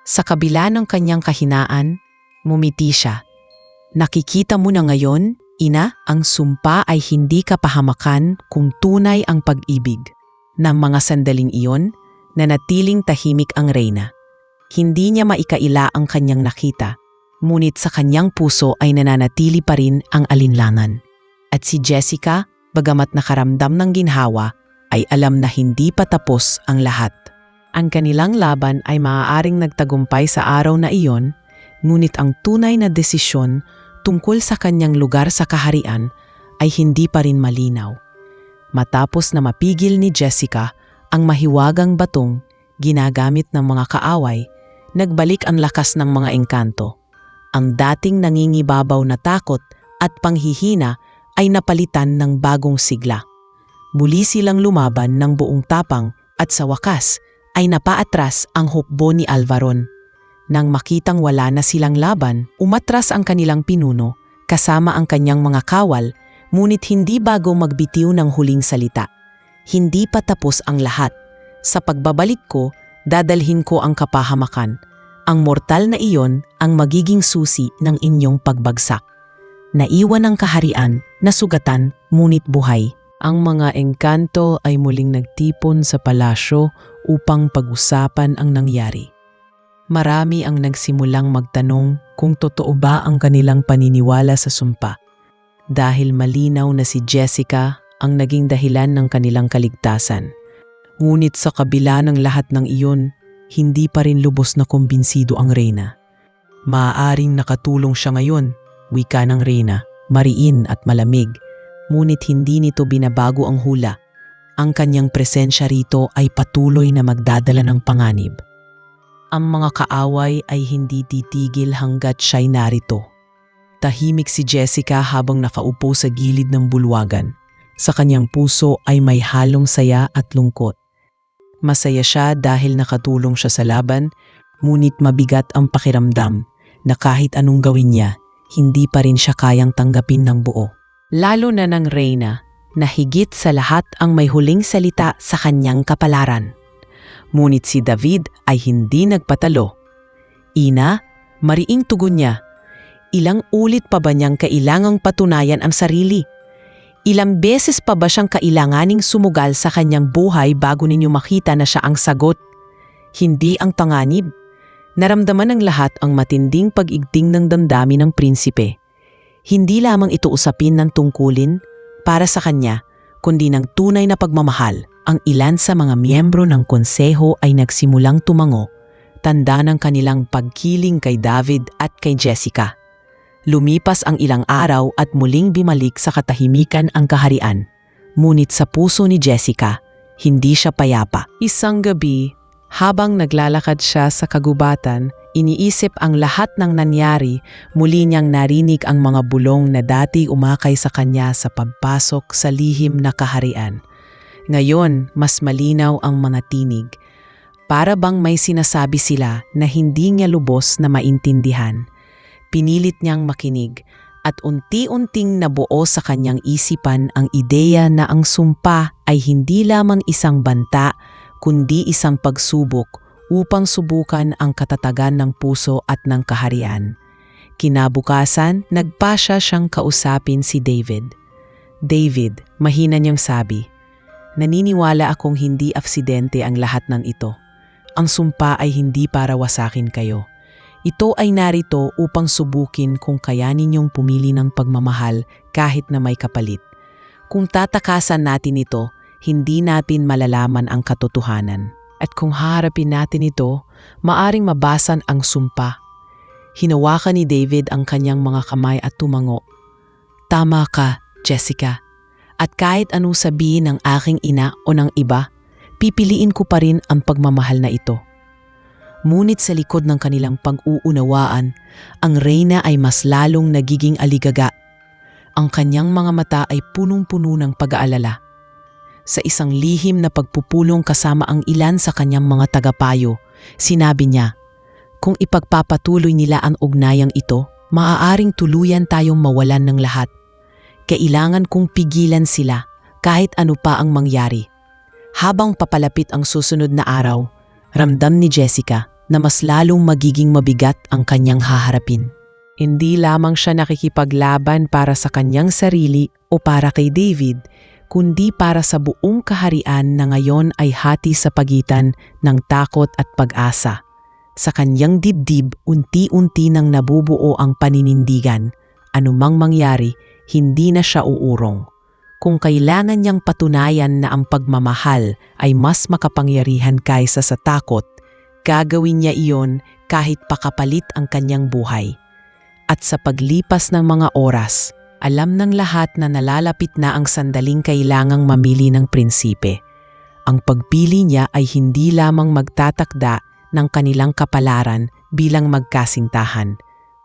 Sa kabila ng kanyang kahinaan, ngumiti siya. "Nakikita mo na ngayon, ina, ang sumpa ay hindi kapahamakan kung tunay ang pag-ibig." Nang mga sandaling iyon, nanatiling tahimik ang reyna. Hindi niya maikaila ang kanyang nakita, ngunit sa kanyang puso ay nananatili pa rin ang alinlangan. At si Jessica, bagamat nakaramdam ng ginhawa, ay alam na hindi pa tapos ang lahat. Ang kanilang laban ay maaaring nagtagumpay sa araw na iyon, ngunit ang tunay na desisyon tungkol sa kanyang lugar sa kaharian ay hindi pa rin malinaw. Matapos na mapigil ni Jessica ang mahiwagang batong ginagamit ng mga kaaway, nagbalik ang lakas ng mga engkanto. Ang dating nangingibabaw na takot at panghihina ay napalitan ng bagong sigla. Muli silang lumaban ng buong tapang at sa wakas ay napaatras ang hukbo ni Alvaron. Nang makitang wala na silang laban, umatras ang kanilang pinuno kasama ang kanyang mga kawal, ngunit hindi bago magbitiw ng huling salita. "Hindi pa tapos ang lahat. Sa pagbabalik ko, dadalhin ko ang kapahamakan. Ang mortal na iyon ang magiging susi ng inyong pagbagsak." Naiwan ang kaharian na sugatan ngunit buhay. Ang mga engkanto ay muling nagtipon sa palasyo upang pag-usapan ang nangyari. Marami ang nagsimulang magtanong kung totoo ba ang kanilang paniniwala sa sumpa. Dahil malinaw na si Jessica ang naging dahilan ng kanilang kaligtasan. Ngunit sa kabila ng lahat ng iyon, hindi pa rin lubos na kumbinsido ang reyna. "Maaaring nakatulong siya ngayon," wika ng reyna, mariin at malamig. Ngunit hindi nito binabago ang hula. Ang kanyang presensya rito ay patuloy na magdadala ng panganib. Ang mga kaaway ay hindi titigil hanggat siya'y narito. Tahimik si Jessica habang nakaupo sa gilid ng bulwagan. Sa kanyang puso ay may halong saya at lungkot. Masaya siya dahil nakatulong siya sa laban, ngunit mabigat ang pakiramdam na kahit anong gawin niya, hindi pa rin siya kayang tanggapin ng buo. Lalo na ng reyna na higit sa lahat ang may huling salita sa kanyang kapalaran. Ngunit si David ay hindi nagpatalo. "Ina," mariing tugon niya, "ilang ulit pa ba niyang kailangang patunayan ang sarili? Ilang beses pa ba siyang kailanganing sumugal sa kanyang buhay bago ninyo makita na siya ang sagot? Hindi ang panganib." Naramdaman ng lahat ang matinding pag-igting ng damdamin ng prinsipe. Hindi lamang ito usapin ng tungkulin para sa kanya, kundi ng tunay na pagmamahal. Ang ilan sa mga miyembro ng konseho ay nagsimulang tumango, tanda ng kanilang pagkiling kay David at kay Jessica. Lumipas ang ilang araw at muling bumalik sa katahimikan ang kaharian. Ngunit sa puso ni Jessica, hindi siya payapa. Isang gabi, habang naglalakad siya sa kagubatan, iniisip ang lahat ng nangyari, muli niyang narinig ang mga bulong na dati umakay sa kanya sa pagpasok sa lihim na kaharian. Ngayon, mas malinaw ang mga tinig. Para bang may sinasabi sila na hindi niya lubos na maintindihan. Pinilit niyang makinig at unti-unting nabuo sa kanyang isipan ang ideya na ang sumpa ay hindi lamang isang banta, kundi isang pagsubok upang subukan ang katatagan ng puso at ng kaharian. Kinabukasan, nagpasya siyang kausapin si David. David, mahina niyang sabi, "Naniniwala akong hindi aksidente ang lahat ng ito. Ang sumpa ay hindi para wasakin kayo. Ito ay narito upang subukin kung kayanin niyong pumili ng pagmamahal kahit na may kapalit. Kung tatakasan natin ito, hindi natin malalaman ang katotohanan. At kung haharapin natin ito, maaring mabasan ang sumpa." Hinawakan ni David ang kanyang mga kamay at tumango. "Tama ka, Jessica. At kahit anong sabihin ng aking ina o ng iba, pipiliin ko pa rin ang pagmamahal na ito." Ngunit sa likod ng kanilang pag-uunawaan, ang reyna ay mas lalong nagiging aligaga. Ang kanyang mga mata ay punong-puno ng pag-aalala. Sa isang lihim na pagpupulong kasama ang ilan sa kanyang mga tagapayo, sinabi niya, "Kung ipagpapatuloy nila ang ugnayang ito, maaaring tuluyan tayong mawalan ng lahat. Kailangan kong pigilan sila kahit ano pa ang mangyari." Habang papalapit ang susunod na araw, ramdam ni Jessica na mas lalong magiging mabigat ang kanyang haharapin. Hindi lamang siya nakikipaglaban para sa kanyang sarili o para kay David, kundi para sa buong kaharian na ngayon ay hati sa pagitan ng takot at pag-asa. Sa kanyang dibdib, unti-unti nang nabubuo ang paninindigan. Anumang mangyari, hindi na siya uurong. Kung kailangan niyang patunayan na ang pagmamahal ay mas makapangyarihan kaysa sa takot, gagawin niya iyon kahit pakapalit ang kanyang buhay. At sa paglipas ng mga oras, alam ng lahat na nalalapit na ang sandaling kailangang mamili ng prinsipe. Ang pagpili niya ay hindi lamang magtatakda ng kanilang kapalaran bilang magkasintahan,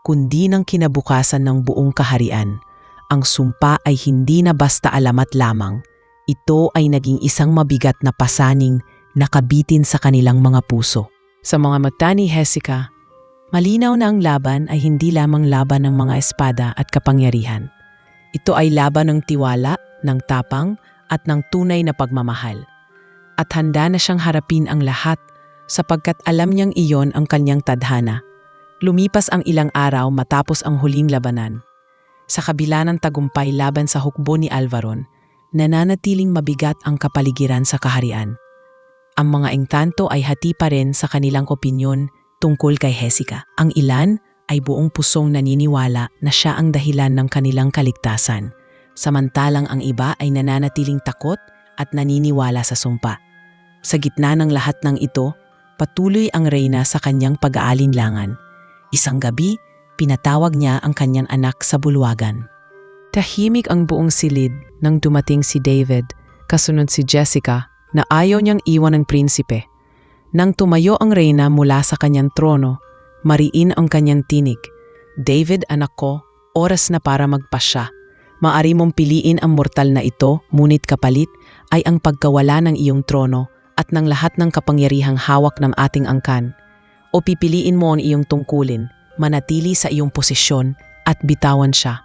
kundi ng kinabukasan ng buong kaharian. Ang sumpa ay hindi na basta alamat lamang. Ito ay naging isang mabigat na pasaning nakabitin sa kanilang mga puso. Sa mga mata ni Jessica, malinaw na ang laban ay hindi lamang laban ng mga espada at kapangyarihan. Ito ay laban ng tiwala, ng tapang, at ng tunay na pagmamahal. At handa na siyang harapin ang lahat sapagkat alam niyang iyon ang kanyang tadhana. Lumipas ang ilang araw matapos ang huling labanan. Sa kabila ng tagumpay laban sa hukbo ni Alvaron, nananatiling mabigat ang kapaligiran sa kaharian. Ang mga engkanto ay hati pa rin sa kanilang opinyon tungkol kay Jessica. Ang ilan ay buong pusong naniniwala na siya ang dahilan ng kanilang kaligtasan, samantalang ang iba ay nananatiling takot at naniniwala sa sumpa. Sa gitna ng lahat ng ito, patuloy ang reyna sa kanyang pag-aalinlangan. Isang gabi, pinatawag niya ang kanyang anak sa bulwagan. Tahimik ang buong silid nang dumating si David, kasunod si Jessica, na ayaw niyang iwan ng prinsipe. Nang tumayo ang reyna mula sa kanyang trono, mariin ang kanyang tinig. "David, anak ko, oras na para magpasya. Maari mong piliin ang mortal na ito, ngunit kapalit ay ang pagkawala ng iyong trono at ng lahat ng kapangyarihang hawak ng ating angkan. O pipiliin mo ang iyong tungkulin, manatili sa iyong posisyon at bitawan siya."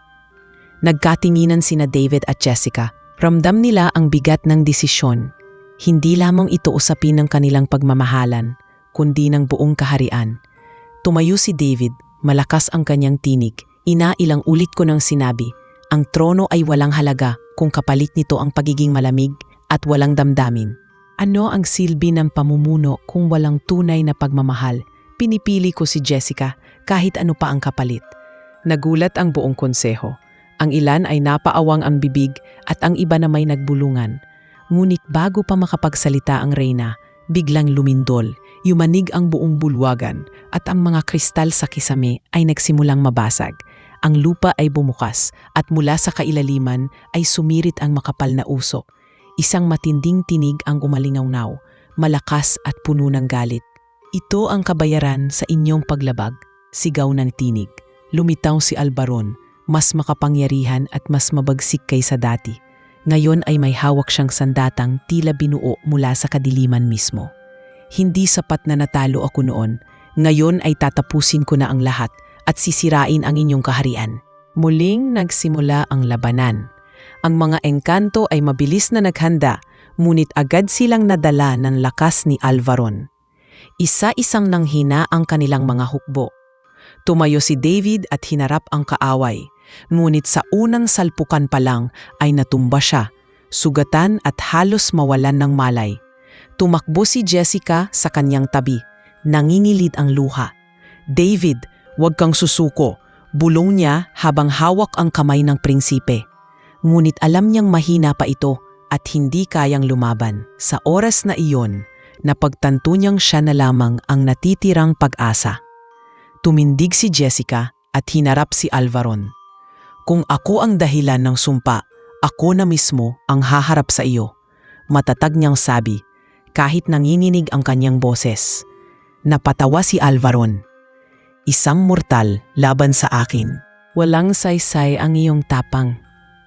Nagkatinginan sina David at Jessica. Ramdam nila ang bigat ng desisyon. Hindi lamang ito usapin ng kanilang pagmamahalan, kundi ng buong kaharian. Tumayo si David, malakas ang kanyang tinig. "Ina, ilang ulit ko nang sinabi, ang trono ay walang halaga kung kapalit nito ang pagiging malamig at walang damdamin. Ano ang silbi ng pamumuno kung walang tunay na pagmamahal? Pinipili ko si Jessica kahit ano pa ang kapalit." Nagulat ang buong konseho. Ang ilan ay napaawang ang bibig at ang iba na may nagbulungan. Ngunit bago pa makapagsalita ang reyna, biglang lumindol, yumanig ang buong bulwagan at ang mga kristal sa kisame ay nagsimulang mabasag. Ang lupa ay bumukas at mula sa kailaliman ay sumirit ang makapal na usok. Isang matinding tinig ang umalingawnaw, malakas at puno ng galit. Ito ang kabayaran sa inyong paglabag, sigaw ng tinig. Lumitaw si Alvaron, mas makapangyarihan at mas mabagsik kaysa dati. Ngayon ay may hawak siyang sandatang tila binuo mula sa kadiliman mismo. Hindi sapat na natalo ako noon. Ngayon ay tatapusin ko na ang lahat at sisirain ang inyong kaharian. Muling nagsimula ang labanan. Ang mga engkanto ay mabilis na naghanda, ngunit agad silang nadala ng lakas ni Alvaron. Isa-isang nanghina ang kanilang mga hukbo. Tumayo si David at hinarap ang kaaway. Ngunit sa unang salpukan pa lang ay natumba siya, sugatan at halos mawalan ng malay. Tumakbo si Jessica sa kanyang tabi, nangingilid ang luha. "David, huwag kang susuko," bulong niya habang hawak ang kamay ng prinsipe. Ngunit alam niyang mahina pa ito at hindi kayang lumaban. Sa oras na iyon, napagtanto niyang siya na lamang ang natitirang pag-asa. Tumindig si Jessica at hinarap si Alvaron. "Kung ako ang dahilan ng sumpa, ako na mismo ang haharap sa iyo," matatag niyang sabi, kahit nanginginig ang kanyang boses. Napatawa si Alvaron. "Isang mortal laban sa akin. Walang saysay ang iyong tapang."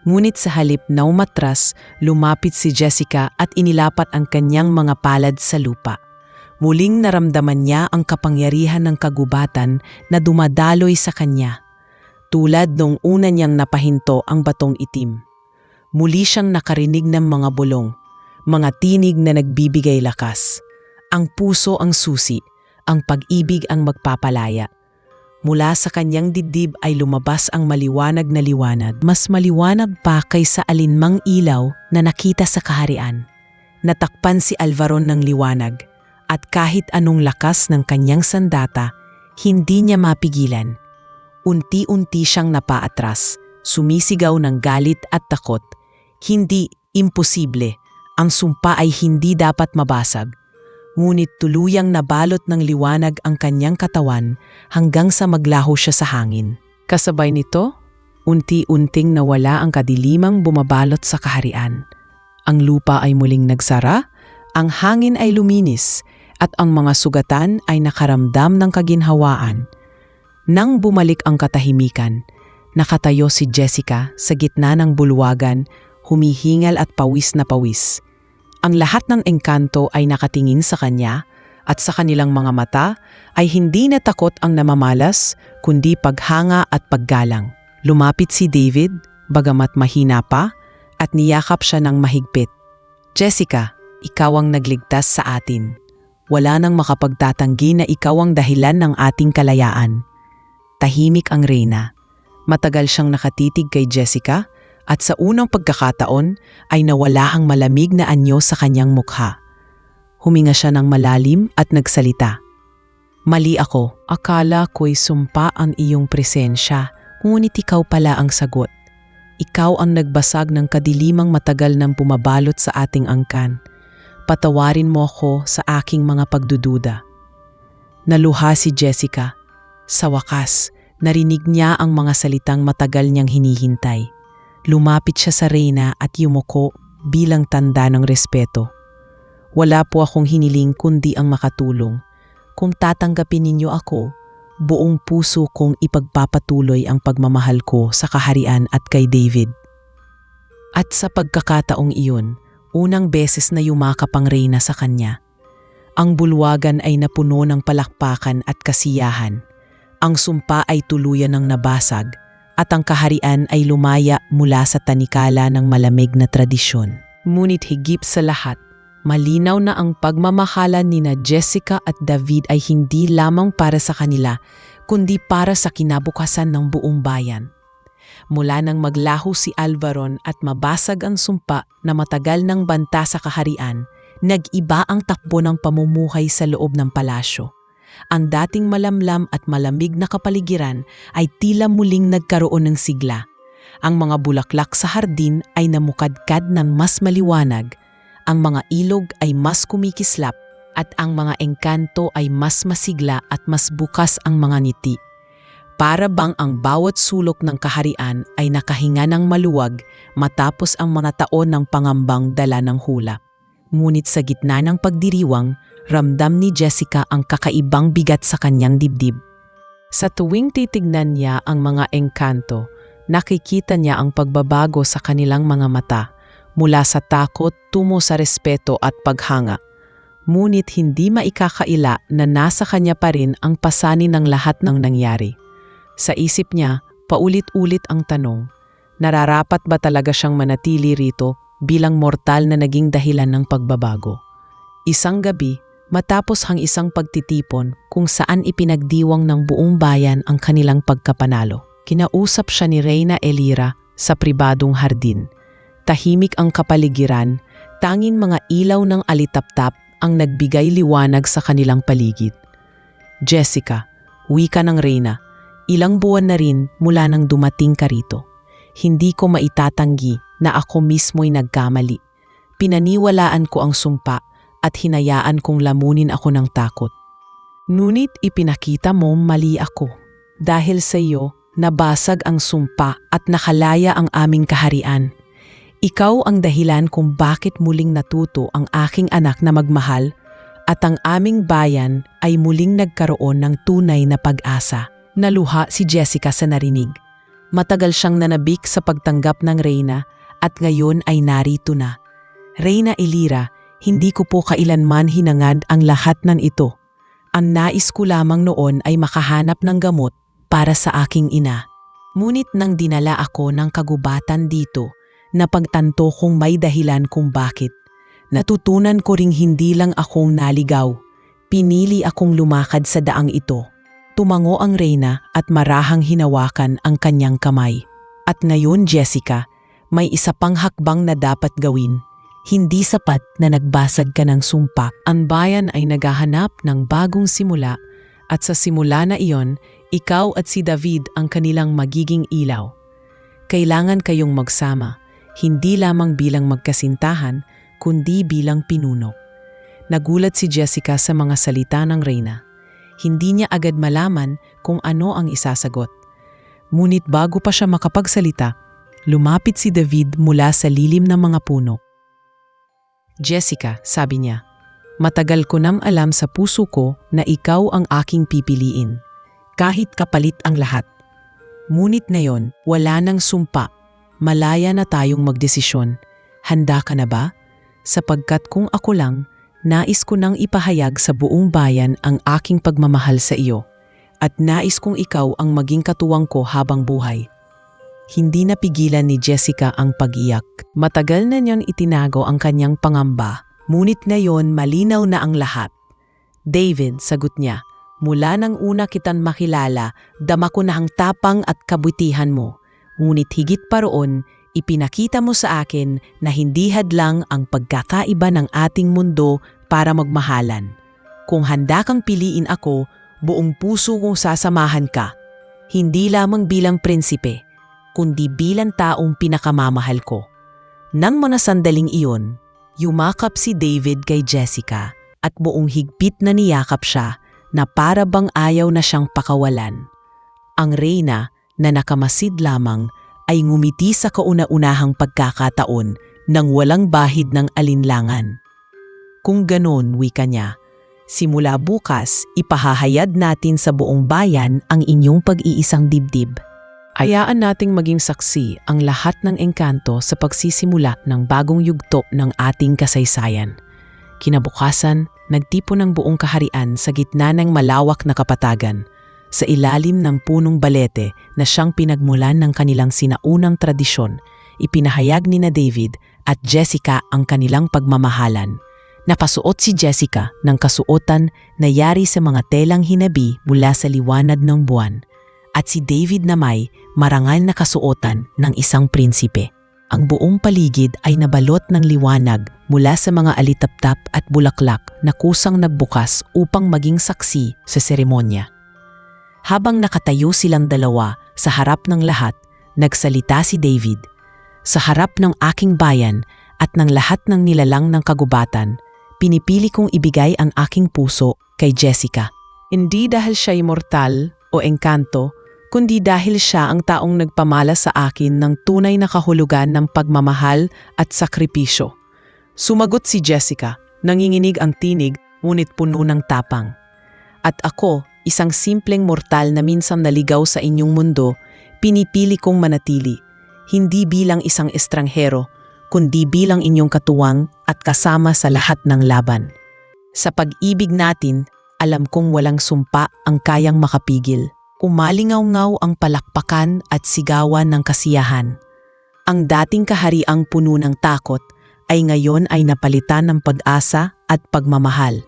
Ngunit sa halip na umatras, lumapit si Jessica at inilapat ang kanyang mga palad sa lupa. Muling naramdaman niya ang kapangyarihan ng kagubatan na dumadaloy sa kanya. Tulad nung una niyang napahinto ang batong itim. Muli siyang nakarinig ng mga bulong, mga tinig na nagbibigay lakas. Ang puso ang susi, ang pag-ibig ang magpapalaya. Mula sa kanyang dibdib ay lumabas ang maliwanag na liwanag, mas maliwanag pa kaysa alinmang ilaw na nakita sa kaharian. Natakpan si Alvaron ng liwanag, at kahit anong lakas ng kanyang sandata, hindi niya mapigilan. Unti-unti siyang napaatras, sumisigaw ng galit at takot. Hindi, imposible. Ang sumpa ay hindi dapat mabasag. Ngunit tuluyang nabalot ng liwanag ang kanyang katawan hanggang sa maglaho siya sa hangin. Kasabay nito, unti-unting nawala ang kadilimang bumabalot sa kaharian. Ang lupa ay muling nagsara, ang hangin ay luminis, at ang mga sugatan ay nakaramdam ng kaginhawaan. Nang bumalik ang katahimikan, nakatayo si Jessica sa gitna ng bulwagan, humihingal at pawis na pawis. Ang lahat ng engkanto ay nakatingin sa kanya, at sa kanilang mga mata ay hindi na takot ang namamalas, kundi paghanga at paggalang. Lumapit si David, bagamat mahina pa, at niyakap siya ng mahigpit. "Jessica, ikaw ang nagligtas sa atin. Wala nang makapagtatanggi na ikaw ang dahilan ng ating kalayaan." Tahimik ang reyna. Matagal siyang nakatitig kay Jessica at sa unang pagkakataon ay nawala ang malamig na anyo sa kanyang mukha. Huminga siya ng malalim at nagsalita. "Mali ako. Akala ko'y sumpa ang iyong presensya, ngunit ikaw pala ang sagot. Ikaw ang nagbasag ng kadilimang matagal nang pumabalot sa ating angkan. Patawarin mo ko sa aking mga pagdududa." Naluha si Jessica. Sa wakas, narinig niya ang mga salitang matagal niyang hinihintay. Lumapit siya sa reyna at yumuko bilang tanda ng respeto. "Wala po akong hiniling kundi ang makatulong. Kung tatanggapin ninyo ako, buong puso kong ipagpapatuloy ang pagmamahal ko sa kaharian at kay David." At sa pagkakataong iyon, unang beses na yumakap ang reyna sa kanya. Ang bulwagan ay napuno ng palakpakan at kasiyahan. Ang sumpa ay tuluyan ng nabasag at ang kaharian ay lumaya mula sa tanikala ng malamig na tradisyon. Ngunit higit sa lahat, malinaw na ang pagmamahalan nina Jessica at David ay hindi lamang para sa kanila, kundi para sa kinabukasan ng buong bayan. Mula nang maglaho si Alvaron at mabasag ang sumpa na matagal ng banta sa kaharian, nag-iba ang takbo ng pamumuhay sa loob ng palasyo. Ang dating malamlam at malamig na kapaligiran ay tila muling nagkaroon ng sigla. Ang mga bulaklak sa hardin ay namukadkad ng mas maliwanag, ang mga ilog ay mas kumikislap, at ang mga engkanto ay mas masigla at mas bukas ang mga ngiti. Para bang ang bawat sulok ng kaharian ay nakahinga ng maluwag matapos ang mga taon ng pangambang dala ng hula. Ngunit sa gitna ng pagdiriwang, ramdam ni Jessica ang kakaibang bigat sa kanyang dibdib. Sa tuwing titignan niya ang mga engkanto, nakikita niya ang pagbabago sa kanilang mga mata, mula sa takot tungo sa respeto at paghanga. Ngunit hindi maikakaila na nasa kanya pa rin ang pasanin ng lahat ng nangyari. Sa isip niya, paulit-ulit ang tanong, nararapat ba talaga siyang manatili rito bilang mortal na naging dahilan ng pagbabago? Isang gabi, matapos ang isang pagtitipon kung saan ipinagdiwang ng buong bayan ang kanilang pagkapanalo, kinausap siya ni Reyna Elira sa pribadong hardin. Tahimik ang kapaligiran, tanging mga ilaw ng alitaptap ang nagbigay liwanag sa kanilang paligid. Jessica, wika ng Reyna, ilang buwan na rin mula nang dumating ka rito. Hindi ko maitatanggi na ako mismo'y nagkamali. Pinaniwalaan ko ang sumpa at hinayaan kong lamunin ako ng takot. Ngunit ipinakita mo mali ako. Dahil sa iyo, nabasag ang sumpa at nakalaya ang aming kaharian. Ikaw ang dahilan kung bakit muling natuto ang aking anak na magmahal at ang aming bayan ay muling nagkaroon ng tunay na pag-asa. Naluha si Jessica sa narinig. Matagal siyang nanabik sa pagtanggap ng Reyna at ngayon ay narito na. Reyna Elira, hindi ko po kailanman hinangad ang lahat ng ito. Ang nais ko lamang noon ay makahanap ng gamot para sa aking ina. Ngunit nang dinala ako ng kagubatan dito, napagtanto kong may dahilan kung bakit. Natutunan ko ring hindi lang akong naligaw. Pinili akong lumakad sa daang ito. Tumango ang Reyna at marahang hinawakan ang kanyang kamay. At ngayon, Jessica, may isa pang hakbang na dapat gawin. Hindi sapat na nagbasag ka ng sumpa. Ang bayan ay naghahanap ng bagong simula at sa simula na iyon, ikaw at si David ang kanilang magiging ilaw. Kailangan kayong magsama, hindi lamang bilang magkasintahan, kundi bilang pinuno. Nagulat si Jessica sa mga salita ng Reyna. Hindi niya agad malaman kung ano ang isasagot. Ngunit bago pa siya makapagsalita, lumapit si David mula sa lilim ng mga puno. Jessica, sabi niya, matagal ko nang alam sa puso ko na ikaw ang aking pipiliin, kahit kapalit ang lahat. Ngunit ngayon, wala nang sumpa. Malaya na tayong magdesisyon. Handa ka na ba? Sapagkat kung ako lang, nais ko nang ipahayag sa buong bayan ang aking pagmamahal sa iyo at nais kong ikaw ang maging katuwang ko habang buhay. Hindi napigilan ni Jessica ang pag-iyak. Matagal na niyang itinago ang kanyang pangamba, ngunit ngayon malinaw na ang lahat. David, sagot niya, mula nang una kitan makilala, dama ko na ang tapang at kabutihan mo. Ngunit higit pa roon, ipinakita mo sa akin na hindi hadlang ang pagkakaiba ng ating mundo para magmahalan. Kung handa kang piliin ako, buong puso kong sasamahan ka. Hindi lamang bilang prinsipe, kundi bilang taong pinakamamahal ko. Nang mga sandaling iyon, yumakap si David kay Jessica at buong higpit na niyakap siya na para bang ayaw na siyang pakawalan. Ang Reyna na nakamasid lamang ay ngumiti sa kauna-unahang pagkakataon nang walang bahid ng alinlangan. Kung ganon, wika niya, simula bukas, ipahahayag natin sa buong bayan ang inyong pag-iisang dibdib. Hayaan nating maging saksi ang lahat ng engkanto sa pagsisimula ng bagong yugto ng ating kasaysayan. Kinabukasan, nagtipon ng buong kaharian sa gitna ng malawak na kapatagan, sa ilalim ng punong balete na siyang pinagmulan ng kanilang sinaunang tradisyon. Ipinahayag ni na David at Jessica ang kanilang pagmamahalan. Napasuot si Jessica ng kasuotan na yari sa mga telang hinabi mula sa liwanag ng buwan, at si David na may marangal na kasuotan ng isang prinsipe. Ang buong paligid ay nabalot ng liwanag mula sa mga alitaptap at bulaklak na kusang nagbukas upang maging saksi sa seremonya. Habang nakatayo silang dalawa sa harap ng lahat, Nagsalita si David. Sa harap ng aking bayan at ng lahat ng nilalang ng kagubatan, pinipili kong ibigay ang aking puso kay Jessica. Hindi dahil siya immortal o engkanto, kundi dahil siya ang taong nagpamala sa akin ng tunay na kahulugan ng pagmamahal at sakripisyo. Sumagot si Jessica, nanginginig ang tinig ngunit puno ng tapang. At ako, isang simpleng mortal na minsan naligaw sa inyong mundo, pinipili kong manatili, hindi bilang isang estranghero, kundi bilang inyong katuwang at kasama sa lahat ng laban. Sa pag-ibig natin, alam kong walang sumpa ang kayang makapigil. Umalingaw-ngaw ang palakpakan at sigawan ng kasiyahan. Ang dating kahariang puno ng takot ay ngayon ay napalitan ng pag-asa at pagmamahal.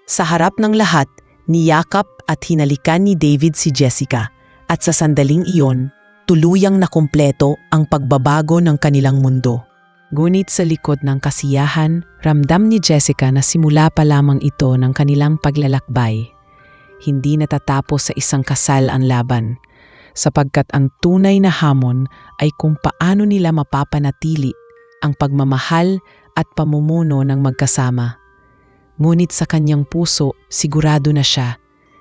Sa harap ng lahat, niyakap at hinalikan ni David si Jessica at sa sandaling iyon, tuluyang nakumpleto ang pagbabago ng kanilang mundo. Ngunit sa likod ng kasiyahan, ramdam ni Jessica na simula pa lamang ito ng kanilang paglalakbay. Hindi natatapos sa isang kasal ang laban, sapagkat ang tunay na hamon ay kung paano nila mapapanatili ang pagmamahal at pamumuno ng magkasama. Ngunit sa kanyang puso, sigurado na siya,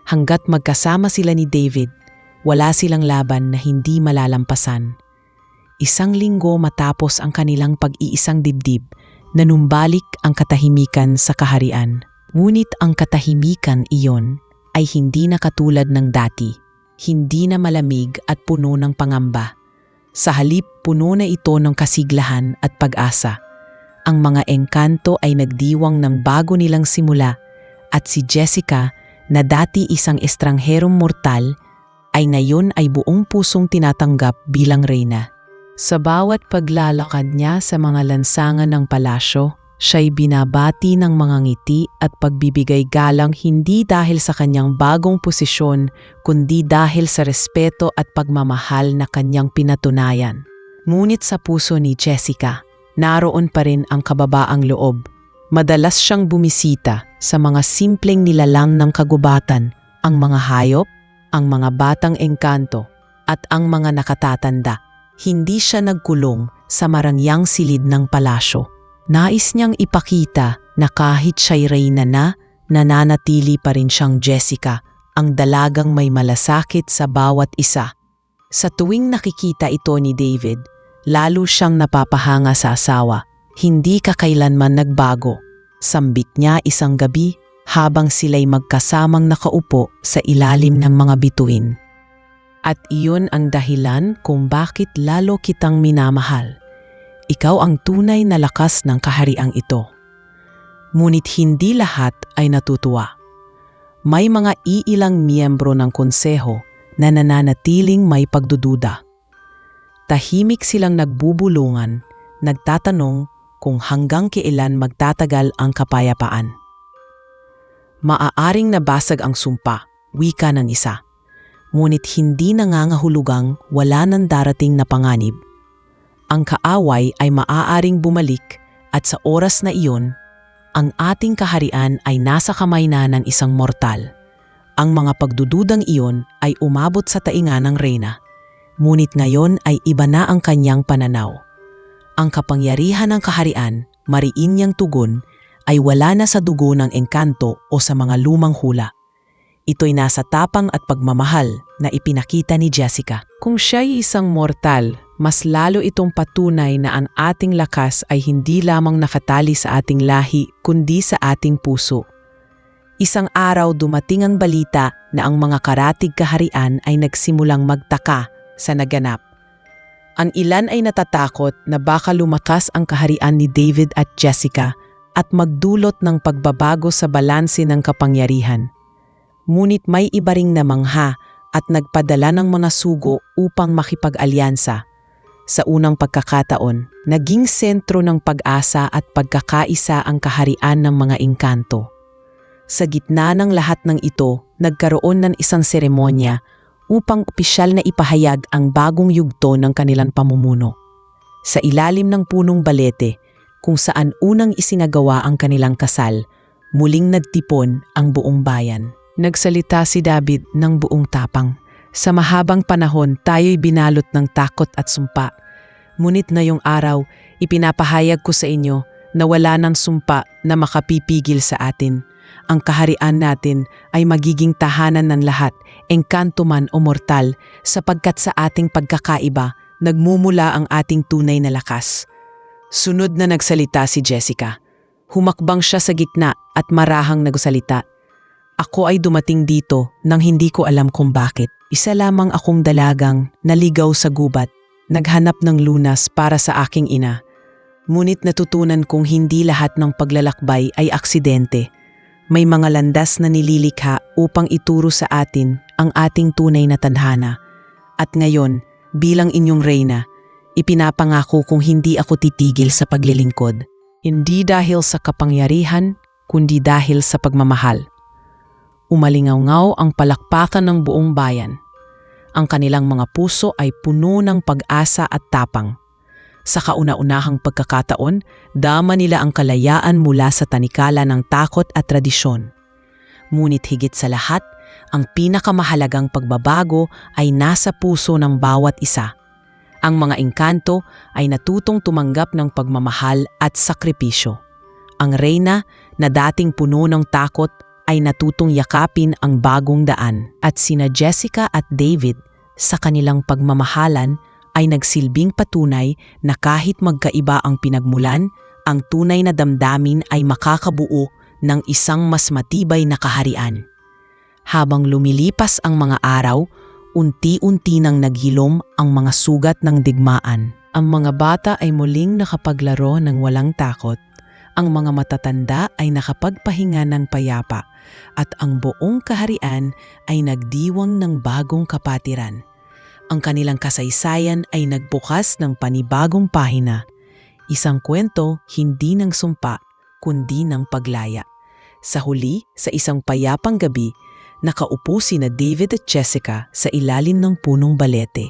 hanggat magkasama sila ni David, wala silang laban na hindi malalampasan. Isang linggo matapos ang kanilang pag-iisang dibdib, nanumbalik ang katahimikan sa kaharian. Ngunit ang katahimikan iyon ay hindi na katulad ng dati, hindi na malamig at puno ng pangamba. Sa halip, puno na ito ng kasiglahan at pag-asa. Ang mga engkanto ay nagdiwang ng bago nilang simula at si Jessica, na dati isang estrangherong mortal, ay ngayon ay buong pusong tinatanggap bilang reyna. Sa bawat paglalakad niya sa mga lansangan ng palasyo, siya'y binabati ng mga ngiti at pagbibigay galang hindi dahil sa kanyang bagong posisyon, kundi dahil sa respeto at pagmamahal na kanyang pinatunayan. Ngunit sa puso ni Jessica, naroon pa rin ang kababaang loob. Madalas siyang bumisita sa mga simpleng nilalang ng kagubatan, ang mga hayop, ang mga batang engkanto, at ang mga nakatatanda. Hindi siya nagkulong sa marangyang silid ng palasyo. Nais niyang ipakita na kahit siya'y reyna na, nananatili pa rin siyang Jessica, ang dalagang may malasakit sa bawat isa. Sa tuwing nakikita ito ni David, lalo siyang napapahanga sa asawa. Hindi kakailanman nagbago. Sambit niya isang gabi habang sila'y magkasamang nakaupo sa ilalim ng mga bituin. At iyon ang dahilan kung bakit lalo kitang minamahal. Ikaw ang tunay na lakas ng kahariang ito. Ngunit hindi lahat ay natutuwa. May mga iilang miyembro ng konseho na nananatiling may pagdududa. Tahimik silang nagbubulungan, nagtatanong kung hanggang kailan magtatagal ang kapayapaan. Maaaring nabasag ang sumpa, wika ng isa. Ngunit hindi nangangahulugang wala nang darating na panganib. Ang kaaway ay maaaring bumalik at sa oras na iyon, ang ating kaharian ay nasa kamay na ng isang mortal. Ang mga pagdududang iyon ay umabot sa tainga ng reyna, ngunit ngayon ay iba na ang kanyang pananaw. Ang kapangyarihan ng kaharian, mariin niyang tugon, ay wala na sa dugo ng engkanto o sa mga lumang hula. Ito'y nasa tapang at pagmamahal na ipinakita ni Jessica. Kung siya'y isang mortal, mas lalo itong patunay na ang ating lakas ay hindi lamang nakatali sa ating lahi kundi sa ating puso. Isang araw dumating ang balita na ang mga karatig kaharian ay nagsimulang magtaka sa naganap. Ang ilan ay natatakot na baka lumakas ang kaharian ni David at Jessica at magdulot ng pagbabago sa balanse ng kapangyarihan. Ngunit may iba ring namangha at nagpadala ng mga sugo upang makipag-alyansa. Sa unang pagkakataon, naging sentro ng pag-asa at pagkakaisa ang kaharian ng mga engkanto. Sa gitna ng lahat ng ito, nagkaroon ng isang seremonya upang opisyal na ipahayag ang bagong yugto ng kanilang pamumuno. Sa ilalim ng punong balete, kung saan unang isinagawa ang kanilang kasal, muling nagtipon ang buong bayan. Nagsalita si David ng buong tapang. Sa mahabang panahon, tayo'y binalot ng takot at sumpa. Ngunit ngayong araw, ipinapahayag ko sa inyo na wala ng sumpa na makapipigil sa atin. Ang kaharian natin ay magiging tahanan ng lahat, engkanto man o mortal, sapagkat sa ating pagkakaiba, nagmumula ang ating tunay na lakas. Sunod na nagsalita si Jessica. Humakbang siya sa gitna at marahang nagsalita. Ako ay dumating dito nang hindi ko alam kung bakit. Isa lamang akong dalagang naligaw sa gubat, naghanap ng lunas para sa aking ina. Ngunit natutunan kong hindi lahat ng paglalakbay ay aksidente. May mga landas na nililikha upang ituro sa atin ang ating tunay na tadhana. At ngayon, bilang inyong reyna, ipinapangako kong hindi ako titigil sa paglilingkod. Hindi dahil sa kapangyarihan, kundi dahil sa pagmamahal. Umalingaw-ngaw ang palakpakan ng buong bayan. Ang kanilang mga puso ay puno ng pag-asa at tapang. Sa kauna-unahang pagkakataon, dama nila ang kalayaan mula sa tanikala ng takot at tradisyon. Ngunit higit sa lahat, ang pinakamahalagang pagbabago ay nasa puso ng bawat isa. Ang mga engkanto ay natutong tumanggap ng pagmamahal at sakripisyo. Ang reyna na dating puno ng takot ay natutong yakapin ang bagong daan, at sina Jessica at David sa kanilang pagmamahalan ay nagsilbing patunay na kahit magkaiba ang pinagmulan, ang tunay na damdamin ay makakabuo ng isang mas matibay na kaharian. Habang lumilipas ang mga araw, unti-unti nang naghilom ang mga sugat ng digmaan. Ang mga bata ay muling nakapaglaro ng walang takot. Ang mga matatanda ay nakapagpahinga ng payapa at ang buong kaharian ay nagdiwang ng bagong kapatiran. Ang kanilang kasaysayan ay nagbukas ng panibagong pahina. Isang kwento hindi ng sumpa, kundi ng paglaya. Sa huli, sa isang payapang gabi, nakaupo sina David at Jessica sa ilalim ng punong balete.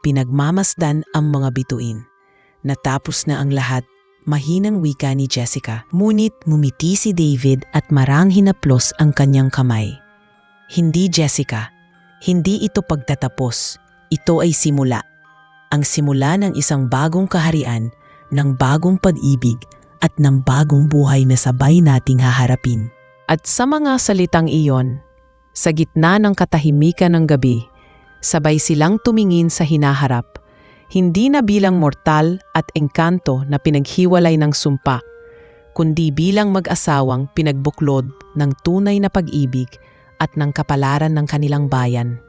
Pinagmamasdan ang mga bituin. Natapos na ang lahat. Mahinang wika ni Jessica. Ngunit ngumiti si David at marang hinaplos ang kanyang kamay. Hindi, Jessica. Hindi ito pagtatapos. Ito ay simula. Ang simula ng isang bagong kaharian, ng bagong pag-ibig at ng bagong buhay na sabay nating haharapin. At sa mga salitang iyon, sa gitna ng katahimikan ng gabi, sabay silang tumingin sa hinaharap. Hindi na bilang mortal at engkanto na pinaghiwalay ng sumpa, kundi bilang mag-asawang pinagbuklod ng tunay na pag-ibig at ng kapalaran ng kanilang bayan.